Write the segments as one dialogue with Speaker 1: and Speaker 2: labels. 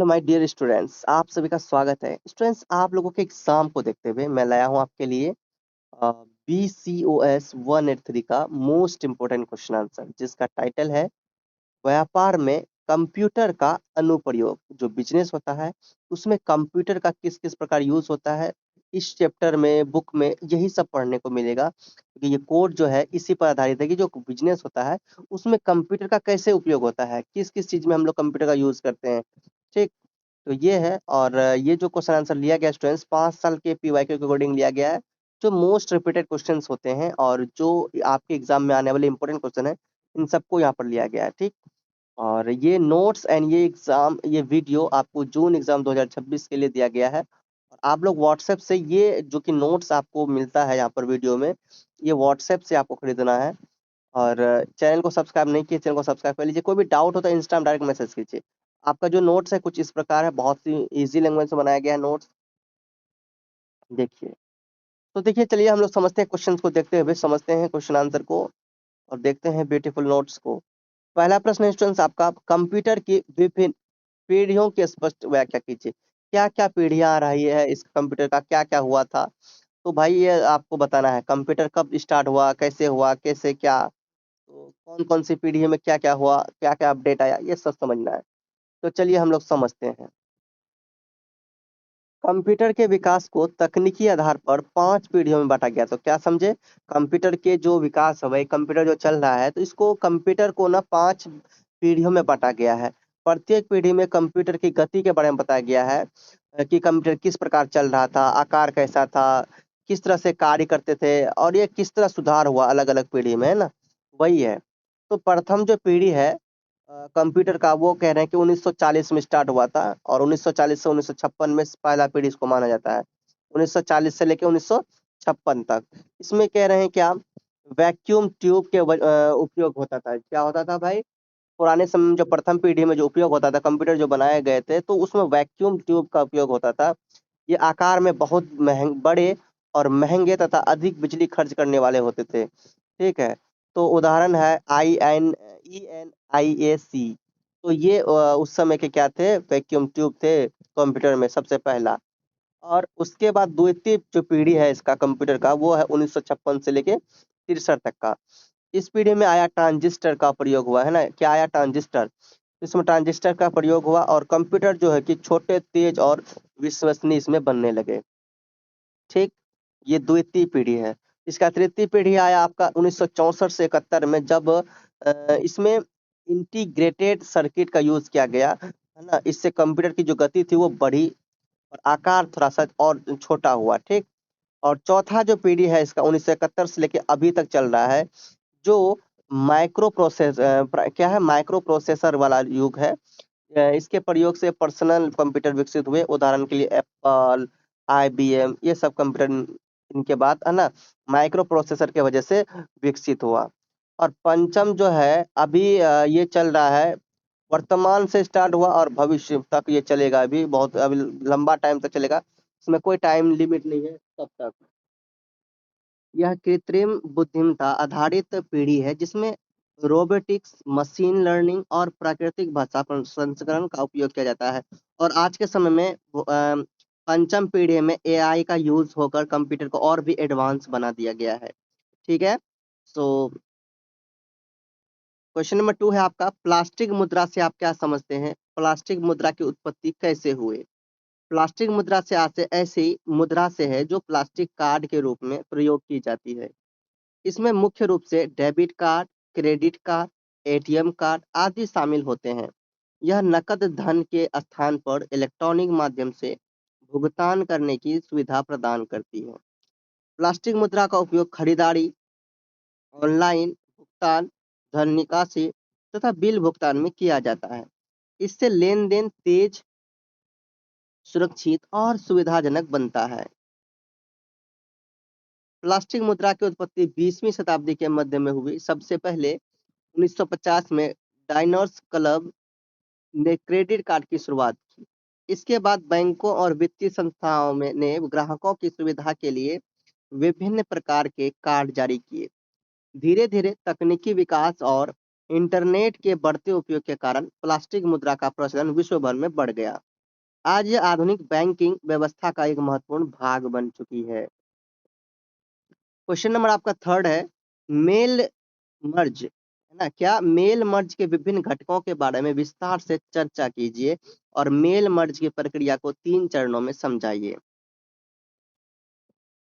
Speaker 1: My dear students, आप सभी का स्वागत है। स्टूडेंट्स, आप लोगों के एग्जाम को देखते हुए मैं लाया हूं आपके लिए BCOS 183 का मोस्ट इम्पोर्टेंट क्वेश्चन आंसर, जिसका टाइटल है व्यापार में कंप्यूटर का अनुप्रयोग। जो बिजनेस होता है उसमें कंप्यूटर का किस किस प्रकार यूज होता है, इस चैप्टर में बुक में यही सब पढ़ने को मिलेगा, क्योंकि ये कोड जो है इसी पर आधारित है कि जो बिजनेस होता है उसमें कंप्यूटर का कैसे उपयोग होता है, किस किस चीज में हम लोग कंप्यूटर का यूज करते हैं। ठीक, तो ये है। और ये जो क्वेश्चन आंसर लिया गया स्टूडेंट्स 5 साल के PYQ के अकॉर्डिंग लिया गया है। जो मोस्ट रिपीटेड क्वेश्चंस होते हैं और जो आपके एग्जाम में आने वाले इंपॉर्टेंट क्वेश्चन है, इन सबको यहाँ पर लिया गया है। ठीक, और ये नोट्स एंड ये वीडियो आपको जून एग्जाम 2026 के लिए दिया गया है। और आप लोग व्हाट्सएप से ये जो कि नोट्स आपको मिलता है यहाँ पर वीडियो में, ये व्हाट्सएप से आपको खरीदना है। और चैनल को सब्सक्राइब नहीं किए, चैनल को सब्सक्राइब कर लीजिए। कोई भी डाउट हो तो इंस्टा में डायरेक्ट मैसेज कीजिए। आपका जो नोट्स है कुछ इस प्रकार है, बहुत ही इजी लैंग्वेज में बनाया गया है नोट्स। देखिए, तो देखिए, चलिए हम लोग समझते हैं क्वेश्चन को, देखते हुए समझते हैं क्वेश्चन आंसर को और देखते हैं ब्यूटीफुल नोट्स को। पहला प्रश्न है स्टूडेंट्स आपका, कंप्यूटर की विभिन्न पीढ़ियों की स्पष्ट व्याख्या कीजिए। क्या क्या पीढ़ियां आ रही है इस कंप्यूटर का, क्या क्या हुआ था। तो भाई ये आपको बताना है कंप्यूटर कब स्टार्ट हुआ, कैसे क्या, तो कौन कौन सी पीढ़ी में क्या क्या हुआ, क्या क्या अपडेट आया, ये सब समझना है। तो चलिए हम लोग समझते हैं। कंप्यूटर के विकास को तकनीकी आधार पर 5 पीढ़ियों में बांटा गया। तो क्या समझे, कंप्यूटर के जो विकास है, भाई कंप्यूटर जो चल रहा है तो इसको कंप्यूटर को ना 5 पीढ़ियों में बांटा गया है। प्रत्येक पीढ़ी में कंप्यूटर की गति के बारे में बताया गया है, कि कंप्यूटर किस प्रकार चल रहा था, आकार कैसा था, किस तरह से कार्य करते थे और ये किस तरह सुधार हुआ अलग अलग पीढ़ी में, है ना। वही है। तो प्रथम जो पीढ़ी है कंप्यूटर का, वो कह रहे हैं कि 1940 में स्टार्ट हुआ था और 1940 से 1956 में पहला पीढ़ी इसको माना जाता है। 1940 से लेकर 1956 तक। इसमें कह रहे हैं क्या, वैक्यूम ट्यूब के उपयोग होता था। क्या होता था भाई, पुराने समय में जो प्रथम पीढ़ी में जो उपयोग होता था, कंप्यूटर जो बनाए गए थे तो उसमें वैक्यूम ट्यूब का उपयोग होता था। ये आकार में बहुत बड़े और महंगे तथा अधिक बिजली खर्च करने वाले होते थे। ठीक है, तो उदाहरण है ENIAC। तो ये उस समय के क्या थे, वैक्यूम ट्यूब थे कंप्यूटर में सबसे पहला। और उसके बाद द्वितीय जो पीढ़ी है इसका कंप्यूटर का, वो है 1956 से लेके 63 तक का। इस पीढ़ी में आया ट्रांजिस्टर का प्रयोग हुआ, है ना। क्या आया, ट्रांजिस्टर। इसमें ट्रांजिस्टर का प्रयोग हुआ और कंप्यूटर जो है कि छोटे, तेज और विश्वसनीय इसमें बनने लगे। ठीक, ये द्वितीय पीढ़ी है। इसका तृतीय पीढ़ी आया आपका 1964 से 71 में, जब इसमें इंटीग्रेटेड सर्किट का यूज किया गया, है ना। इससे कंप्यूटर की जो गति थी वो बढ़ी और आकार थोड़ा सा और छोटा हुआ। ठीक, और चौथा जो पीढ़ी है इसका 1971 से लेके अभी तक चल रहा है, जो क्या है, माइक्रो प्रोसेसर वाला युग है। इसके प्रयोग से पर्सनल कंप्यूटर विकसित हुए। उदाहरण के लिए एप्पल, IBM, ये सब कंप्यूटर इनके बाद, है ना, माइक्रो प्रोसेसर के वजह से विकसित हुआ। और पंचम जो है अभी ये चल रहा है, वर्तमान से स्टार्ट हुआ और भविष्य तक ये चलेगा, अभी बहुत अभी लंबा टाइम तक चलेगा। इसमें कोई टाइम लिमिट नहीं है तब तक। यह कृत्रिम बुद्धिमत्ता आधारित पीढ़ी है जिसमें रोबोटिक्स, मशीन लर्निंग और प्राकृतिक भाषा प्रसंस्करण का उपयोग किया जाता है। और आज के समय में पंचम पीढ़ी में AI का यूज होकर कंप्यूटर को और भी एडवांस बना दिया गया है। ठीक है, सो क्वेश्चन नंबर 2 है आपका, प्लास्टिक मुद्रा से आप क्या समझते हैं। प्लास्टिक मुद्रा की उत्पत्ति कैसे हुई। प्लास्टिक मुद्रा से आशय ऐसी मुद्रा से है जो प्लास्टिक कार्ड के रूप में प्रयोग की जाती है। इसमें मुख्य रूप से debit card, credit card, ATM card आदि शामिल होते हैं। यह नकद धन के स्थान पर इलेक्ट्रॉनिक माध्यम से भुगतान करने की सुविधा प्रदान करती है। प्लास्टिक मुद्रा का उपयोग खरीदारी, ऑनलाइन भुगतान, धन निकासी तथा बिल भुगतान में किया जाता है। इससे लेन देन तेज, सुरक्षित और सुविधाजनक बनता है। प्लास्टिक मुद्रा की उत्पत्ति 20वीं शताब्दी के मध्य में हुई। सबसे पहले 1950 में डाइनर्स क्लब ने क्रेडिट कार्ड की शुरुआत की। इसके बाद बैंकों और वित्तीय संस्थाओं में ने ग्राहकों की सुविधा के लिए विभिन्न प्रकार के कार्ड जारी किए। धीरे धीरे तकनीकी विकास और इंटरनेट के बढ़ते उपयोग के कारण प्लास्टिक मुद्रा का प्रचलन विश्व भर में बढ़ गया। आज ये आधुनिक बैंकिंग व्यवस्था का एक महत्वपूर्ण भाग बन चुकी है। क्वेश्चन नंबर आपका थर्ड है, मेल मर्ज, है ना? क्या मेल मर्ज के विभिन्न घटकों के बारे में विस्तार से चर्चा कीजिए और मेल मर्ज की प्रक्रिया को 3 चरणों में समझाइए।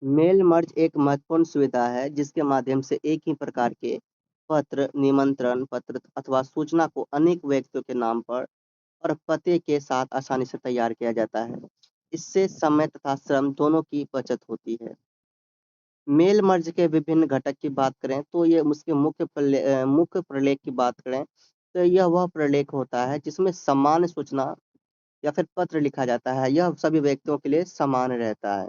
Speaker 1: मेल मर्ज एक महत्वपूर्ण सुविधा है जिसके माध्यम से एक ही प्रकार के पत्र, निमंत्रण पत्र अथवा सूचना को अनेक व्यक्तियों के नाम पर और पते के साथ आसानी से तैयार किया जाता है। इससे समय तथा श्रम दोनों की बचत होती है। मेल मर्ज के विभिन्न घटक की बात करें तो ये उसके मुख्य प्रलेख की बात करें तो यह वह प्रलेख होता है जिसमें सामान्य सूचना या फिर पत्र लिखा जाता है। यह सभी व्यक्तियों के लिए समान रहता है।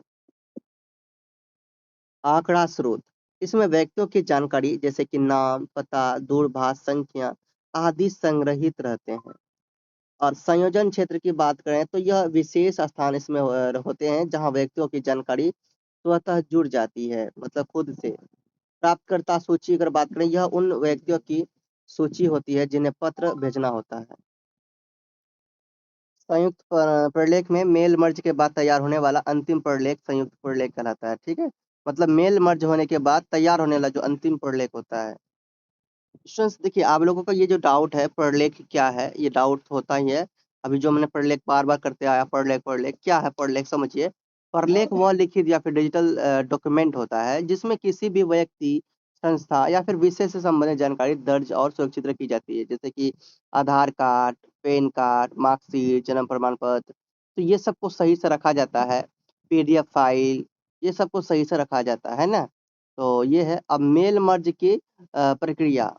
Speaker 1: आंकड़ा स्रोत, इसमें व्यक्तियों की जानकारी जैसे कि नाम, पता, दूरभाष संख्या आदि संग्रहित रहते हैं। और संयोजन क्षेत्र की बात करें तो यह विशेष स्थान इसमें होते हैं जहां व्यक्तियों की जानकारी स्वतः जुड़ जाती है, मतलब खुद से। प्राप्तकर्ता सूची अगर बात करें, यह उन व्यक्तियों की सूची होती है जिन्हें पत्र भेजना होता है। संयुक्त प्रलेख में मेल मर्ज के बाद तैयार होने वाला अंतिम प्रलेख संयुक्त प्रलेख कहलाता है। ठीक है, मतलब मेल मर्ज होने के बाद तैयार होने वाला जो अंतिम प्रलेख होता है। स्टूडेंट्स देखिए, आप लोगों का ये जो डाउट है प्रलेख क्या है, ये डाउट होता ही है। अभी जो मैंने प्रलेख बार बार करते आया, प्रलेख प्रलेख क्या है? प्रलेख समझिए, प्रलेख वह लिखित या फिर डिजिटल डॉक्यूमेंट होता है जिसमें किसी भी व्यक्ति, संस्था या फिर विषय से संबंधित जानकारी दर्ज और सुरक्षित रखी जाती है, जैसे कि आधार कार्ड, पैन कार्ड, मार्कशीट, जन्म प्रमाण पत्र। तो ये सबको सही से रखा जाता है। पीडीएफ फाइल, ये सबको सही से रखा जाता है ना। तो ये है। अब मेल मर्ज की प्रक्रिया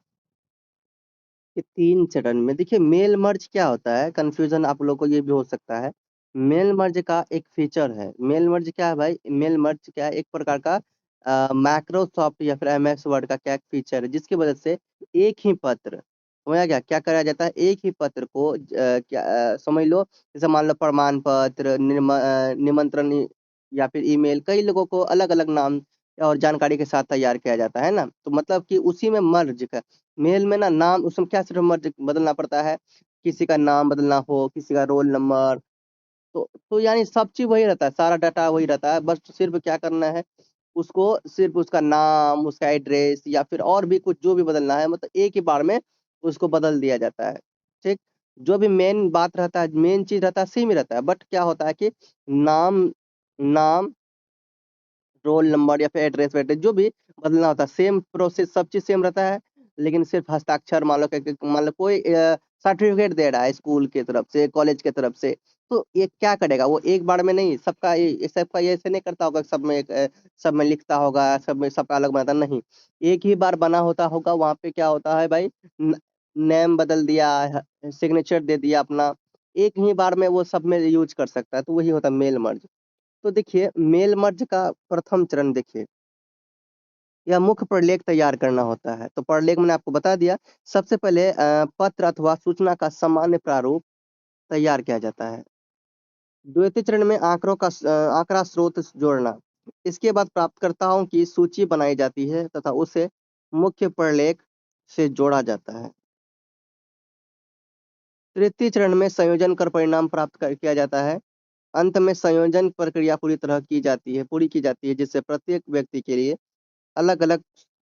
Speaker 1: ये 3 चरण में। देखिए, मेल मर्ज क्या होता है? कन्फ्यूज़न आप लोग को ये भी हो सकता है। मेल मर्ज का एक फीचर है। मेल मर्ज क्या है भाई? मेल मर्ज क्या है? एक प्रकार का माइक्रोसॉफ्ट या फिर एमएस वर्ड का क्या एक फीचर है जिसकी मदद से एक ही पत्र, समझ आ गया? क्या करा जाता है? एक ही पत्र को समझ लो, जैसे मान लो प्रमाण पत्र, निमंत्रण या फिर ईमेल, कई लोगों को अलग-अलग नाम और जानकारी के साथ तैयार किया जाता है ना? तो मतलब कि उसी में मर्ज का मेल में ना नाम, उसमें क्या सिर्फ मर्ज बदलना पड़ता है, किसी का नाम बदलना हो, किसी का रोल नंबर, तो यानी सब चीज़ वही रहता है, सारा डाटा वही रहता है, बस सिर्फ क्या करना है, उसको सिर्फ उसका नाम, उसका एड्रेस या फिर और भी कुछ जो भी बदलना है, मतलब एक ही बार में उसको बदल दिया जाता है, ठीक? जो भी मेन बात रहता है, मेन चीज़ रहता है, सेम ही रहता है, बट क्या होता है कि नाम नाम रोल नंबर या फिर एड्रेस वेड्रेस जो भी बदलना होता है, सेम प्रोसेस, सब चीज़ सेम रहता है, लेकिन सिर्फ हस्ताक्षर मान लो कोई सर्टिफिकेट दे रहा है स्कूल की तरफ से, कॉलेज की तरफ से, तो ये क्या करेगा? वो एक बार में नहीं, सबका ये ऐसे नहीं करता होगा, सब में लिखता होगा, सब में सबका अलग बनाता नहीं। एक ही बार बना होता होगा, वहाँ पे क्या होता है भाई, न नेम बदल दिया, सिग्नेचर दे दिया अपना, एक ही बार में वो सब में यूज़ कर सकता है, तो वही होता है मेल मर्ज। तो देखिए, मेल मर्ज का प्रथम चरण देखिए, यह मुख्य प्रलेख तैयार करना होता है। तो प्रलेख मैंने आपको बता दिया। सबसे पहले पत्र अथवा सूचना का सामान्य प्रारूप तैयार किया जाता है। द्वितीय चरण में आंकड़ा स्रोत जोड़ना। इसके बाद प्राप्तकर्ताओं की सूची बनाई जाती है तथा उसे मुख्य प्रलेख से जोड़ा जाता है। तृतीय चरण में संयोजन कर परिणाम किया जाता है। अंत में संयोजन प्रक्रिया पूरी की जाती है जिससे प्रत्येक व्यक्ति के लिए अलग-अलग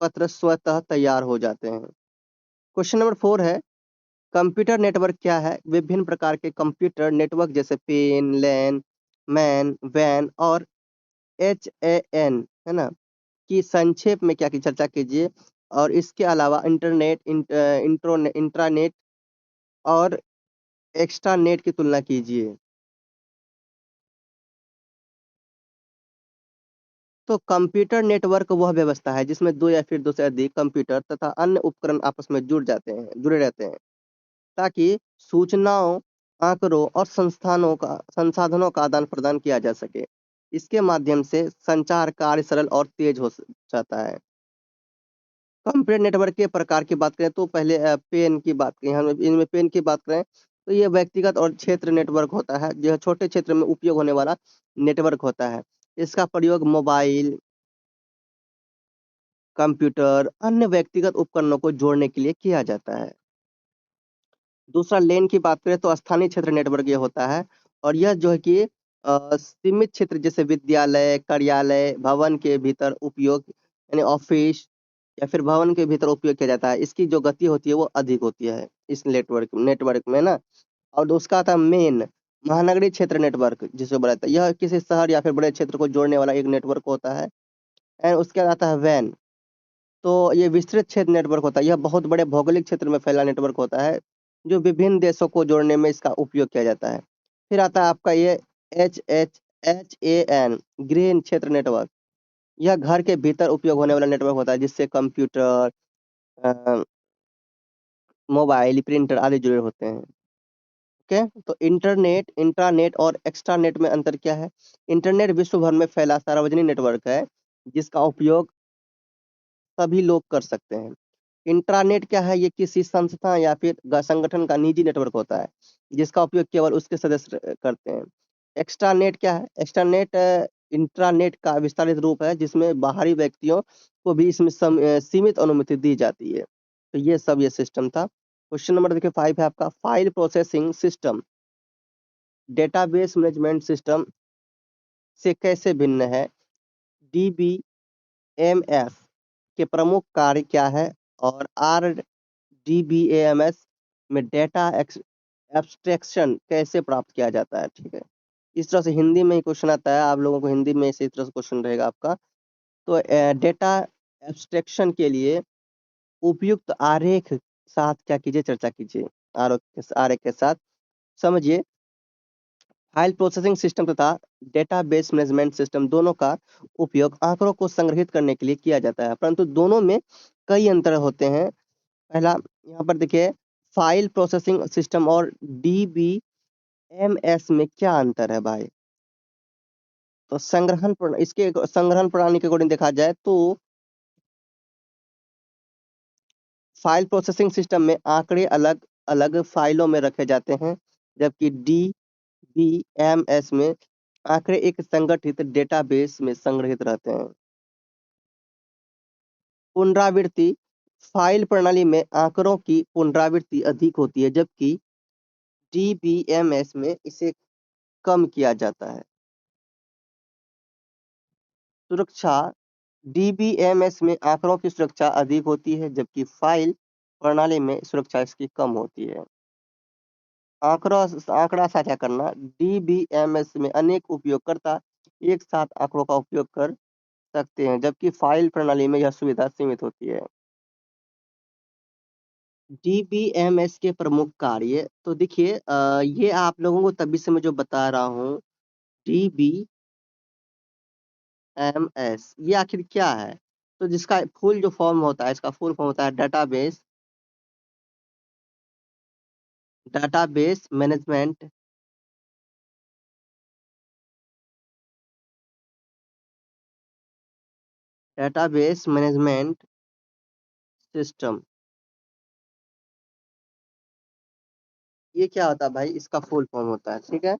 Speaker 1: पत्र स्वतः तैयार हो जाते हैं। क्वेश्चन नंबर 4 है, कंप्यूटर नेटवर्क क्या है? विभिन्न प्रकार के कंप्यूटर नेटवर्क जैसे पेन, लैन, मैन, वैन और एचएएन, है ना? की संक्षेप में क्या की चर्चा कीजिए और इसके अलावा इंट्रानेट और एक्स्ट्रानेट की तुलना कीजिए। तो कंप्यूटर नेटवर्क वह व्यवस्था है जिसमें 2 या फिर 2 से अधिक कंप्यूटर तथा अन्य उपकरण आपस में जुड़े रहते हैं, ताकि सूचनाओं, आंकड़ों और संसाधनों का आदान-प्रदान किया जा सके। इसके माध्यम से संचार कार्य सरल और तेज जाता है। कंप्यूटर नेटवर्क के प्रकार की बात करें तो पहले पेन की बात करें, हम इनमें पेन की बात करें तो ये व्यक्तिगत और क्षेत्र नेटवर्क होता है, जो छोटे क्षेत्र में उपयोग होने वाला नेटवर्क होता है। इसका प्रयोग मोबाइल, कंप्यूटर, अन्य व्यक्तिगत उपकरणों को जोड़ने के लिए किया जाता है। दूसरा लेन की बात करें तो स्थानीय क्षेत्र नेटवर्क ये होता है और यह जो है कि सीमित क्षेत्र जैसे विद्यालय, कार्यालय, भवन के भीतर उपयोग यानी ऑफिस या फिर भवन के भीतर उपयोग किया जाता है। इसकी जो गति होती है वो अधिक होती है इस नेटवर्क नेटवर्क में ना। और उसका आता है मेन महानगरीय क्षेत्र नेटवर्क जिसे बोला जाता है। यह किसी शहर या फिर बड़े क्षेत्र को जोड़ने वाला एक नेटवर्क होता है। एंड उसके बाद आता है वैन। तो ये विस्तृत क्षेत्र नेटवर्क होता है। यह बहुत बड़े भौगोलिक क्षेत्र में फैला नेटवर्क होता है जो विभिन्न देशों को जोड़ने में इसका उपयोग किया जाता है। फिर आता है आपका ये HAN गृह क्षेत्र नेटवर्क। यह घर के भीतर उपयोग होने वाला नेटवर्क होता है जिससे कंप्यूटर, अ, मोबाइल, प्रिंटर आदि जुड़े होते हैं। ओके, तो इंटरनेट, इंट्रानेट और एक्स्ट्रानेट में अंतर क्या है? इंटरनेट विश्व भर में फैला सार्वजनिक नेटवर्क है जिसका उपयोग सभी लोग कर सकते हैं। इंट्रानेट क्या है? ये किसी संस्था या फिर संगठन का निजी नेटवर्क होता है जिसका उपयोग केवल उसके सदस्य करते हैं। एक्स्ट्रानेट क्या है? एक्स्ट्रानेट इंट्रानेट का विस्तारित रूप है जिसमें बाहरी व्यक्तियों को भी इसमें सीमित अनुमति दी जाती है। तो ये सब ये सिस्टम था। क्वेश्चन नंबर देखिए 5 है आपका, file processing system database management system से कैसे भिन्न है? DBMS के प्रमुख कार्य क्या है? और RDBMS में डेटा एब्स्ट्रैक्शन कैसे प्राप्त किया जाता है? ठीक है, इस तरह से हिंदी में ही क्वेश्चन आता है। आप लोगों को हिंदी में इसी तरह से क्वेश्चन रहेगा आपका। तो डेटा एब्स्ट्रैक्शन के लिए उपयुक्त आरेख साथ क्या कीजिए, चर्चा कीजिए। आरेख के साथ समझिए। फाइल प्रोसेसिंग सिस्टम तथा डेटाबेस मैनेजमेंट सिस्टम दोनों का उपयोग आंकड़ों को संग्रहित करने के लिए किया जाता है, परंतु दोनों में कई अंतर होते हैं। पहला यहाँ पर देखिए, फाइल प्रोसेसिंग सिस्टम और DBMS में क्या अंतर है भाई? तो इसके संग्रहण प्रणाली के अकॉर्डिंग देखा जाए तो फाइल प्रोसेसिंग सिस्टम में आंकड़े अलग अलग फाइलों में रखे जाते हैं, जबकि DBMS में आंकड़े एक संगठित डेटाबेस में संग्रहित रहते हैं। पुनरावृत्ति, फाइल प्रणाली में आंकड़ों की पुनरावृत्ति अधिक होती है, जबकि DBMS में इसे कम किया जाता है। सुरक्षा, DBMS में आंकड़ों की सुरक्षा अधिक होती है, जबकि फाइल प्रणाली में सुरक्षा इसकी कम होती है। आंकड़ा साझा करना, DBMS में अनेक उपयोगकर्ता एक साथ आंकड़ों का उपयोग कर सकते हैं, जबकि फाइल प्रणाली में यह सुविधा सीमित होती है। DBMS के प्रमुख कार्य तो देखिए, ये आप लोगों को तभी से मैं जो बता रहा हूँ, DBMS ये आखिर क्या है? तो जिसका फुल जो फॉर्म होता है, इसका फुल फॉर्म होता है database management database management system. ये क्या होता है भाई? इसका फुल फॉर्म होता है, ठीक है।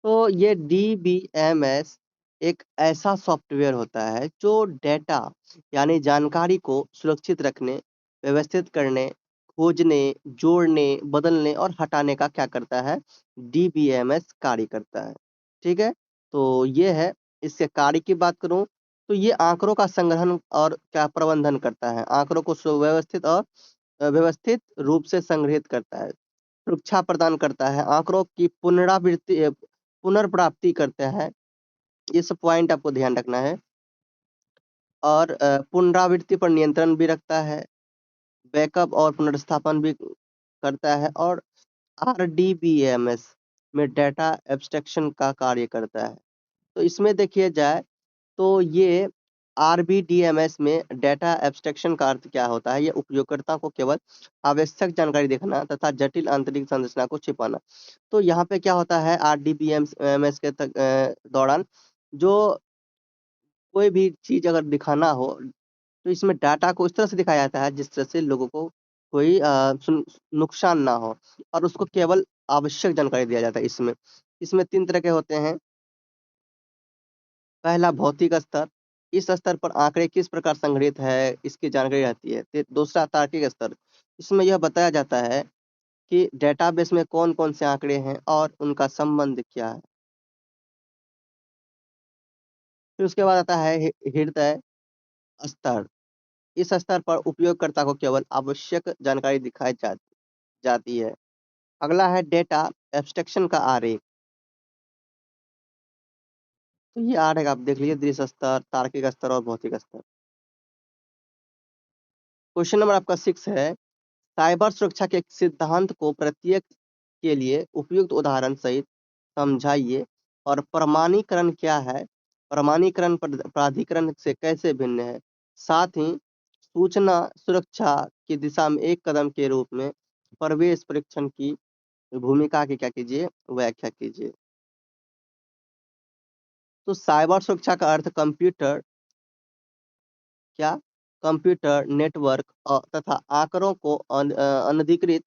Speaker 1: तो ये DBMS एक ऐसा सॉफ्टवेयर होता है जो डेटा यानी जानकारी को सुरक्षित रखने, व्यवस्थित करने, खोजने, जोड़ने, बदलने और हटाने का क्या करता है? DBMS कार्य करता है, ठीक है। तो ये है। इसके कार्य की बात करूं तो ये आंकड़ों का संग्रहण और क्या प्रबंधन करता है, आंकड़ों को सुव्यवस्थित और व्यवस्थित रूप से संग्रहित करता है, सुरक्षा प्रदान करता है, आंकड़ों की पुनर्प्राप्ति करता है। ये सब पॉइंट आपको ध्यान रखना है। और पुनरावृत्ति पर नियंत्रण भी रखता है, बैकअप और पुनर्स्थापन भी करता है, और RDBMS में डेटा एब्स्ट्रैक्शन का कार्य करता है। तो इसमें देखिए जाए तो ये RBDMS में डेटा एब्स्ट्रैक्शन का अर्थ क्या होता है? ये उपयोगकर्ता को केवल आवश्यक जानकारी देखना तथा जटिल आंतरिक संरचना को छिपाना। तो यहाँ पे क्या होता है RDBMS के दौरान, जो कोई भी चीज अगर दिखाना हो तो इसमें डाटा को इस तरह से दिखाया जाता है जिस तरह से लोगों को कोई नुकसान ना हो, और उसको केवल आवश्यक जानकारी दिया जाता है। इसमें इसमें 3 तरह के होते हैं। पहला भौतिक स्तर, इस स्तर पर आंकड़े किस प्रकार संग्रहित है इसकी जानकारी रहती है। दूसरा तार्किक स्तर, इसमें यह बताया जाता है कि डेटाबेस में कौन-कौन से आंकड़े हैं और उनका संबंध क्या है। फिर उसके बाद आता है हृदय स्तर। इस स्तर पर उपयोगकर्ता को केवल आवश्यक जानकारी दिखाई जाती है। अगला है डेटा एब्स्ट्रैक्शन का आरेख। तो ये आरेख आप देख लीजिए, दृश्य स्तर, तार्किक स्तर और भौतिक स्तर। क्वेश्चन नंबर आपका 6 है, साइबर सुरक्षा के सिद्धांत को प्रत्येक के लिए उपयुक्त उदाहरण सहित समझाइए और प्रमाणीकरण क्या है, प्रमाणीकरण प्राधिकरण से कैसे भिन्न है, साथ ही सूचना सुरक्षा की दिशा में एक कदम के रूप में प्रवेश परीक्षण की भूमिका की क्या कीजिए, व्याख्या कीजिए। तो साइबर सुरक्षा का अर्थ क्या कंप्यूटर नेटवर्क तथा आंकड़ों को अनधिकृत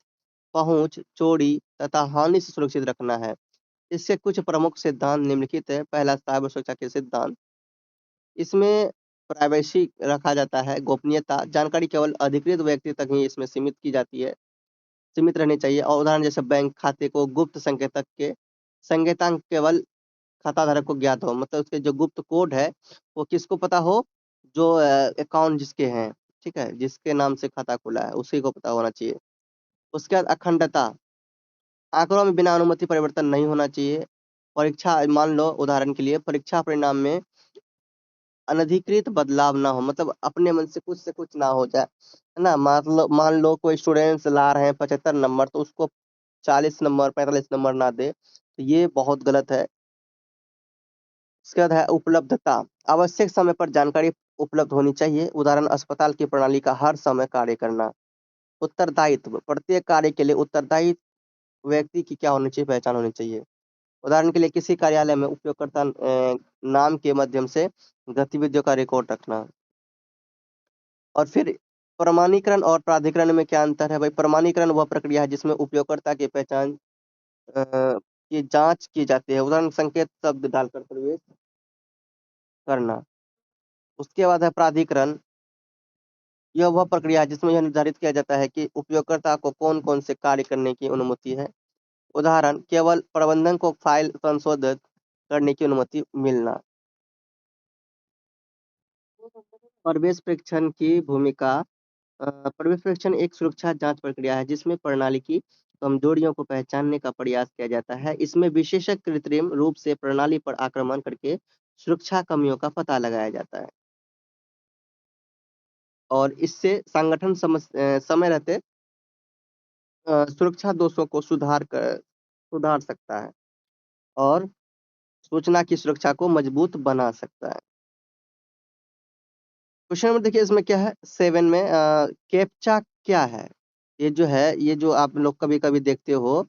Speaker 1: पहुंच, चोरी तथा हानि से सुरक्षित रखना है। इसके कुछ प्रमुख सिद्धांत निम्नलिखित है। पहला, साइबर सुरक्षा के सिद्धांत। इसमें प्राइवेसी रखा जाता है, गोपनीयता, जानकारी केवल अधिकृत व्यक्ति तक ही इसमें सीमित की जाती है, सीमित रहनी चाहिए। और उदाहरण जैसे बैंक खाते को गुप्त संकेतक के संकेतांक केवल खाता धारक को ज्ञात हो, मतलब उसके जो गुप्त कोड है वो किसको पता हो, जो अकाउंट जिसके हैं, ठीक है, जिसके नाम से खाता खुला है उसी को पता होना चाहिए। उसके बाद अखंडता, आंकड़ों में बिना अनुमति परिवर्तन नहीं होना चाहिए। परीक्षा, मान लो उदाहरण के लिए परीक्षा परिणाम में अनधिकृत बदलाव ना हो, मतलब अपने मन से कुछ ना हो जाए, है ना। मान लो कोई स्टूडेंट्स ला रहे हैं 75 नंबर, तो उसको 40 नंबर 45 नंबर ना दे, तो ये बहुत गलत है। इसके बाद है उपलब्धता, आवश्यक समय पर जानकारी उपलब्ध होनी चाहिए। उदाहरण, अस्पताल की प्रणाली का हर समय कार्य करना। उत्तरदायित्व, प्रत्येक कार्य के लिए उत्तरदायी व्यक्ति की क्या होनी चाहिए, पहचान होनी चाहिए। उदाहरण के लिए किसी कार्यालय में उपयोगकर्ता नाम के माध्यम से गतिविधियों का रिकॉर्ड रखना। और फिर प्रमाणीकरण और प्राधिकरण में क्या अंतर है भाई। प्रमाणीकरण वह प्रक्रिया है जिसमें उपयोगकर्ता की पहचान की जांच की जाती है। उदाहरण, संकेत शब्द डालकर प्रवेश करना। उसके बाद है प्राधिकरण। यह वह प्रक्रिया है जिसमें यह निर्धारित किया जाता है कि उपयोगकर्ता को कौन कौन से कार्य करने की अनुमति है। उदाहरण, केवल प्रबंधन को फाइल संशोधित करने की अनुमति मिलना। प्रवेश परीक्षण की भूमिका। प्रवेश परीक्षण एक सुरक्षा जांच प्रक्रिया है जिसमें प्रणाली की कमजोरियों को पहचानने का प्रयास किया जाता है। इसमें विशेषज्ञ कृत्रिम रूप से प्रणाली पर आक्रमण करके सुरक्षा कमियों का पता लगाया जाता है और इससे संगठन समय रहते सुरक्षा दोषों को सुधार सकता है और सूचना की सुरक्षा को मजबूत बना सकता है। क्वेश्चन नंबर देखिए, इसमें क्या है 7 में, कैप्चा क्या है। ये जो है, ये जो आप लोग कभी कभी देखते हो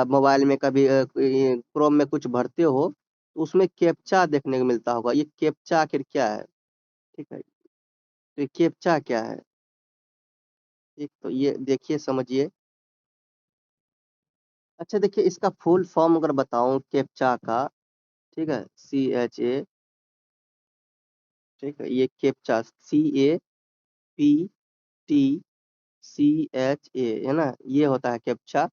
Speaker 1: मोबाइल में, कभी क्रोम में कुछ भरते हो तो उसमें कैप्चा देखने को मिलता होगा। ये कैप्चा आखिर क्या है, ठीक है। तो ये कैप्चा क्या है, ठीक, तो ये देखिए समझिए। अच्छा देखिए, इसका फुल फॉर्म अगर बताऊं कैप्चा का, ठीक है, CHA, ठीक है, ये कैप्चा CAPTCHA है ना, ये होता है कैप्चा।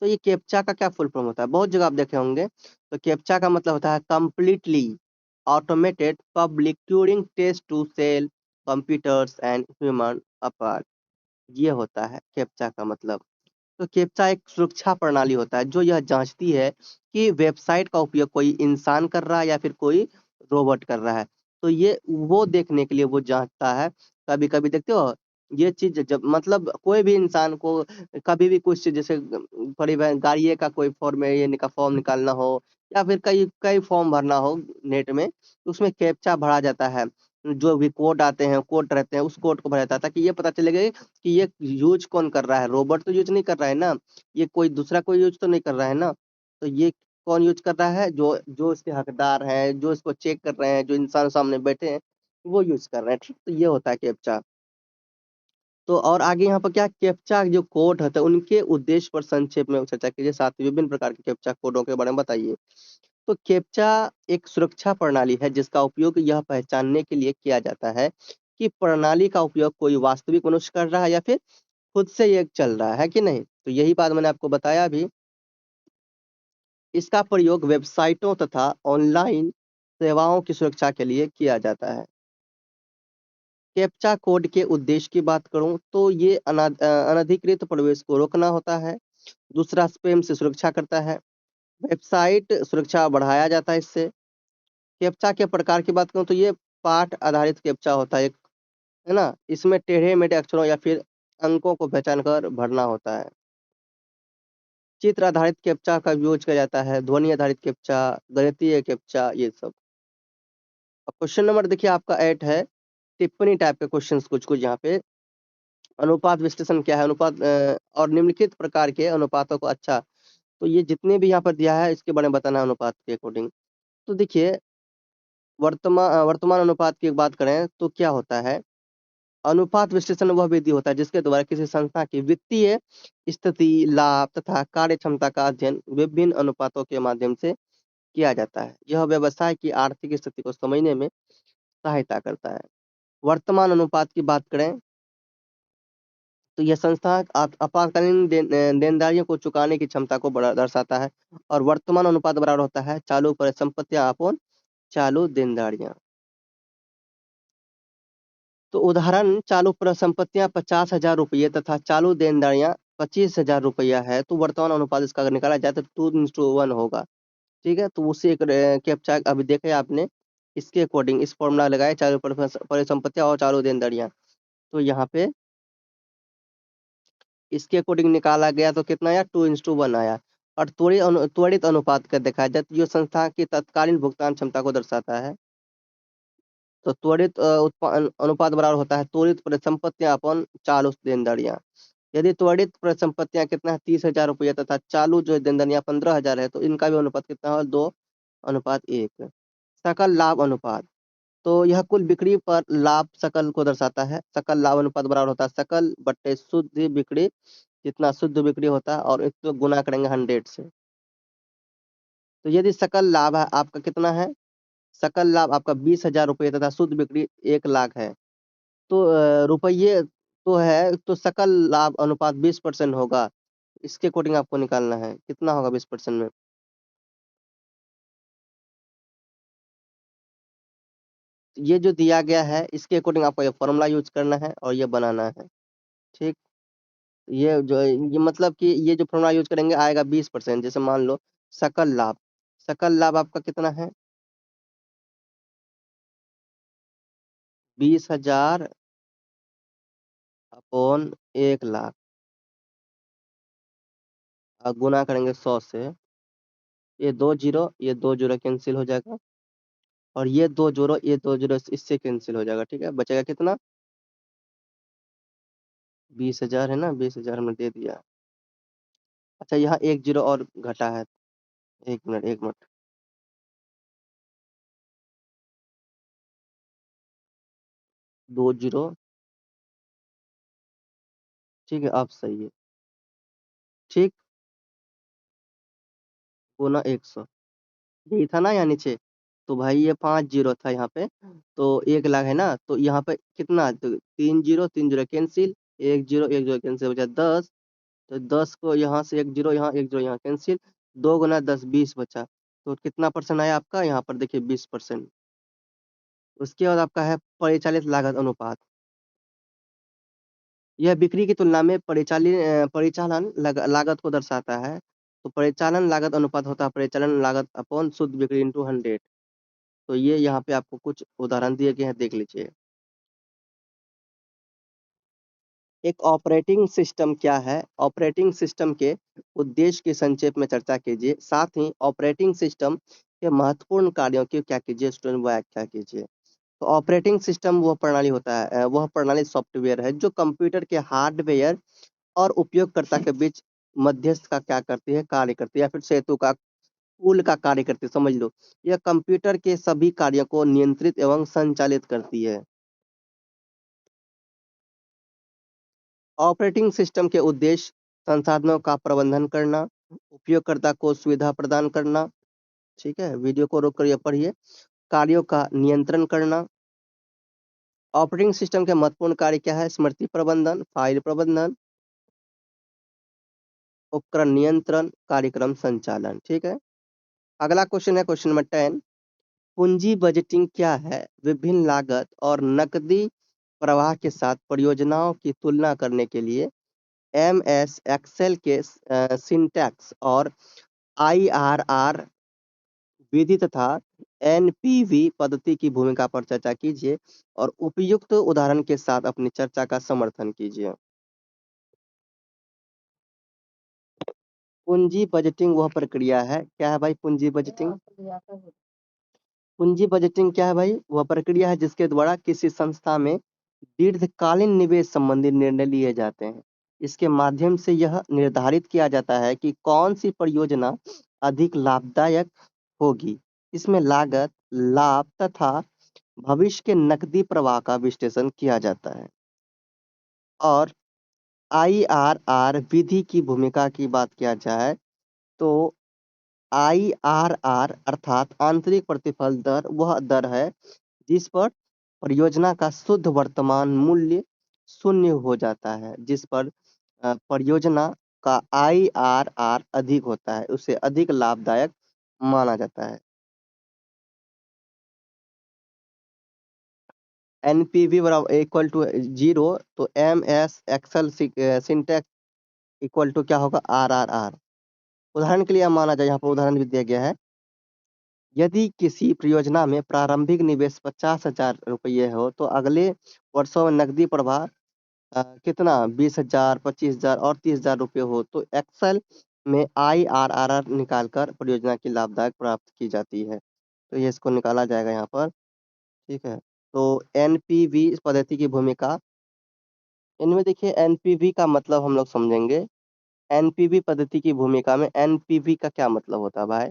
Speaker 1: तो ये कैप्चा का क्या फुल फॉर्म होता है, बहुत जगह आप देखे होंगे। तो कैप्चा का मतलब होता है completely automated public Turing test to tell computers and human apart, ये होता है कैप्चा का मतलब। तो कैप्चा एक सुरक्षा प्रणाली होता है जो यह जांचती है कि वेबसाइट का उपयोग कोई इंसान कर रहा है या फिर कोई रोबोट कर रहा है। तो ये वो देखने के लिए वो जांचता है। कभी कभी देखते हो ये चीज, जब मतलब कोई भी इंसान को कभी भी कुछ चीज, जैसे परिवहन गाड़िए का कोई फॉर्म है, ये का फॉर्म निकालना हो या फिर कई कई फॉर्म भरना हो नेट में, तो उसमें कैप्चा भरा जाता है। जो भी कोड आते हैं, कोड रहते हैं, उस कोड को भरा जाता है ताकि ये पता चलेगा कि ये यूज कौन कर रहा है। रोबोट तो यूज नहीं कर रहा है ना, ये कोई दूसरा कोई यूज तो नहीं कर रहा है ना। तो ये कौन यूज कर रहा है, जो जो इसके हकदार हैं, जो इसको चेक कर रहे हैं, जो इंसान सामने बैठे हैं, वो यूज कर रहे हैं, ठीक। तो ये होता है कैप्चा। तो और आगे यहाँ पर क्या, कैप्चा जो कोड होता है उनके उद्देश्य पर संक्षेप में चर्चा कीजिए, साथ ही विभिन्न प्रकार के कैप्चा कोडों के बारे में बताइए। तो कैप्चा एक सुरक्षा प्रणाली है जिसका उपयोग यह पहचानने के लिए किया जाता है कि प्रणाली का उपयोग कोई वास्तविक मनुष्य कर रहा है या फिर खुद से ये चल रहा है कि नहीं। तो यही बात मैंने आपको बताया भी। इसका प्रयोग वेबसाइटों तथा ऑनलाइन सेवाओं की सुरक्षा के लिए किया जाता है। कैप्चा कोड के उद्देश्य की बात करूं तो ये अनधिकृत प्रवेश को रोकना होता है। दूसरा, स्पैम से सुरक्षा करता है। वेबसाइट सुरक्षा बढ़ाया जाता है इससे। कैप्चा के प्रकार की बात करूं तो ये पाठ आधारित कैप्चा होता है एक, है ना। इसमें टेढ़े मेढ़े अक्षरों या फिर अंकों को पहचान कर भरना होता है। चित्र आधारित कैप्चा का यूज किया जाता है, ध्वनि आधारित कैप्चा, गणितीय कैप्चा, ये सब। अब क्वेश्चन नंबर देखिए आपका 8 है, टिप्पणी टाइप के क्वेश्चंस कुछ कुछ यहाँ पे। अनुपात विश्लेषण क्या है? अनुपात और निम्नलिखित प्रकार के अनुपातों को, अच्छा, तो ये जितने भी यहाँ पर दिया है इसके बारे में बताना है अनुपात के अकॉर्डिंग। तो देखिए, वर्तमान अनुपात की बात करें तो क्या होता है? अनुपात विश्लेषण वह विधि होता है जिसके द्वारा किसी संस्था की वित्तीय स्थिति, लाभ तथा कार्य क्षमता का अध्ययन विभिन्न अनुपातों के माध्यम से किया जाता है। यह व्यवसाय की आर्थिक स्थिति को समझने में सहायता करता है। वर्तमान अनुपात की बात करें तो यह संस्था आपातकालीन देनदारियों को चुकाने की क्षमता को दर्शाता है। और वर्तमान अनुपात बराबर होता है चालू परिसंपत्तियां अपन चालू देनदारियां। तो उदाहरण, चालू परिसंपत्तियां 50,000 रुपये तथा चालू देनदारियां 25,000 रुपया है, तो वर्तमान अनुपात इसका अगर निकाला जाए तो 2:1 होगा। ठीक है, तो उसी एक कैप्चा अभी देखे आपने, इसके अकॉर्डिंग इस फॉर्मूला लगाए, चालू परिसंपत्तियां और चालू देनदारियां, तो यहाँ पे इसके अकॉर्डिंग निकाला गया तो कितना आया? 2:1 आया। और त्वरित अनुपात का देखा जाए तो जो संस्था की तत्कालीन भुगतान क्षमता को दर्शाता है। तो त्वरित अनुपात बराबर होता है त्वरित परिसंपत्तियां अपन चालू देनदारियां। यदि त्वरित परिसंपत्तियां कितना है? 30,000 रुपया तथा चालू जो देनदारियां 15,000 है, तो इनका भी अनुपात कितना है? 2:1। सकल लाभ अनुपात, तो यह कुल बिक्री पर लाभ सकल को दर्शाता है। सकल लाभ अनुपात बराबर होता है सकल बट्टे शुद्ध बिक्री, जितना शुद्ध बिक्री होता है और इसको गुना करेंगे 100 से। तो यदि सकल लाभ है आपका कितना है? सकल लाभ आपका 20,000 रुपये तथा शुद्ध बिक्री 1 लाख है, तो रुपये तो है, तो सकल लाभ अनुपात 20% होगा। इसके अकॉर्डिंग आपको निकालना है कितना होगा 20% में। ये जो दिया गया है इसके अकॉर्डिंग आपको ये फॉर्मूला यूज करना है और ये बनाना है। ठीक, ये मतलब कि ये जो फॉर्मूला यूज करेंगे आएगा 20%। जैसे मान लो सकल लाभ, सकल लाभ आपका कितना है? 20,000 अपॉन 1 लाख, और गुना करेंगे 100 से। ये दो जीरो कैंसिल हो जाएगा, और ये दो जीरो इससे कैंसिल हो जाएगा। ठीक है, बचेगा कितना? 20,000 है ना, 20,000 हमने दे दिया। अच्छा, यहाँ एक जीरो और घटा है, 1 मिनट 1 मिनट, 2 जीरो। ठीक है, अब सही है। ठीक, गुना 100, यही था ना यहाँ नीचे। तो भाई ये 5 जीरो था यहाँ पे, तो 1 लाख है ना, तो यहाँ पे कितना? तो 3 जीरो कैंसिल, 1 जीरो कैंसिल, बचा 10। तो 10 को यहाँ से 1 जीरो यहाँ, 1 जीरो यहाँ कैंसिल, 2 गुना 10 20 बचा। तो कितना परसेंट आया आपका? यहाँ पर देखिए 20%। उसके बाद आपका है परिचालित लागत अनुपात। यह बिक्री की तुलना में परिचालन लागत को दर्शाता है। तो परिचालन लागत अनुपात होता है परिचालन लागत अपॉन शुद्ध बिक्री इंटू 100। तो ये यहाँ पे आपको कुछ उदाहरण दिए गए हैं, देख लीजिए। एक ऑपरेटिंग सिस्टम क्या है? ऑपरेटिंग सिस्टम के उद्देश्य की संक्षेप में चर्चा कीजिए, साथ ही ऑपरेटिंग सिस्टम के महत्वपूर्ण कार्यों की क्या कीजिए, स्टूडेंट व्याख्या कीजिए। तो ऑपरेटिंग सिस्टम वह प्रणाली होता है, वह प्रणाली सॉफ्टवेयर है जो कंप्यूटर के हार्डवेयर और उपयोगकर्ता के बीच मध्यस्थ का क्या करती है? कार्य करती है, या फिर सेतु का, पुल का कार्य करती है, समझ लो। यह कंप्यूटर के सभी कार्यों को नियंत्रित एवं संचालित करती है। ऑपरेटिंग सिस्टम के उद्देश्य संसाधनों का प्रबंधन करना, उपयोगकर्ता को सुविधा प्रदान करना, ठीक है, वीडियो को रोक कर ये पढ़िए, कार्यों का नियंत्रण करना। ऑपरेटिंग सिस्टम के महत्वपूर्ण कार्य क्या है? स्मृति प्रबंधन, फाइल प्रबंधन, उपकरण नियंत्रण, कार्यक्रम संचालन। ठीक है। अगला क्वेश्चन है क्वेश्चन नंबर 10। पूंजी बजटिंग क्या है? विभिन्न लागत और नकदी प्रवाह के साथ परियोजनाओं की तुलना करने के लिए एमएस एक्सेल के सिंटैक्स और आईआरआर विधि तथा एनपीवी पद्धति की भूमिका पर चर्चा कीजिए और उपयुक्त उदाहरण के साथ अपनी चर्चा का समर्थन कीजिए। पूंजी बजटिंग वह प्रक्रिया है, क्या है भाई पूंजी बजटिंग? पूंजी बजटिंग क्या है भाई? वह प्रक्रिया है जिसके द्वारा किसी संस्था में दीर्घकालीन निवेश संबंधी निर्णय लिए जाते हैं। इसके माध्यम से यह निर्धारित किया जाता है कि कौन सी परियोजना अधिक लाभदायक होगी। इसमें लागत, लाभ तथा भविष्य के नकदी प्रवाह का विश्लेषण किया जाता है। और आईआरआर विधि की भूमिका की बात किया जाए तो आईआरआर अर्थात आंतरिक प्रतिफल दर वह दर है जिस पर परियोजना का शुद्ध वर्तमान मूल्य शून्य हो जाता है। जिस पर परियोजना का आईआरआर अधिक होता है उसे अधिक लाभदायक माना जाता है। एनपीवी बराबर इक्वल टू 0 तो M S Excel syntax equal to क्या होगा? आरआरआर। उदाहरण के लिए हम माना जाए, यहाँ पर उदाहरण भी दिया गया है। यदि किसी परियोजना में प्रारंभिक निवेश 50,000 रुपये हो तो अगले वर्षों में नकदी प्रवाह कितना 20,000, 25,000 और 30,000 रुपये हो तो एक्सेल में आईआरआर निकालकर परियोजना की लाभदायक प्राप्त की जाती है। तो ये इसको निकाला जाएगा यहाँ पर। ठीक है। तो एनपीवी पद्धति की भूमिका, इनमें देखिए एनपीवी का मतलब हम लोग समझेंगे। एनपीवी पद्धति की भूमिका में एनपीवी का क्या मतलब होता है भाई?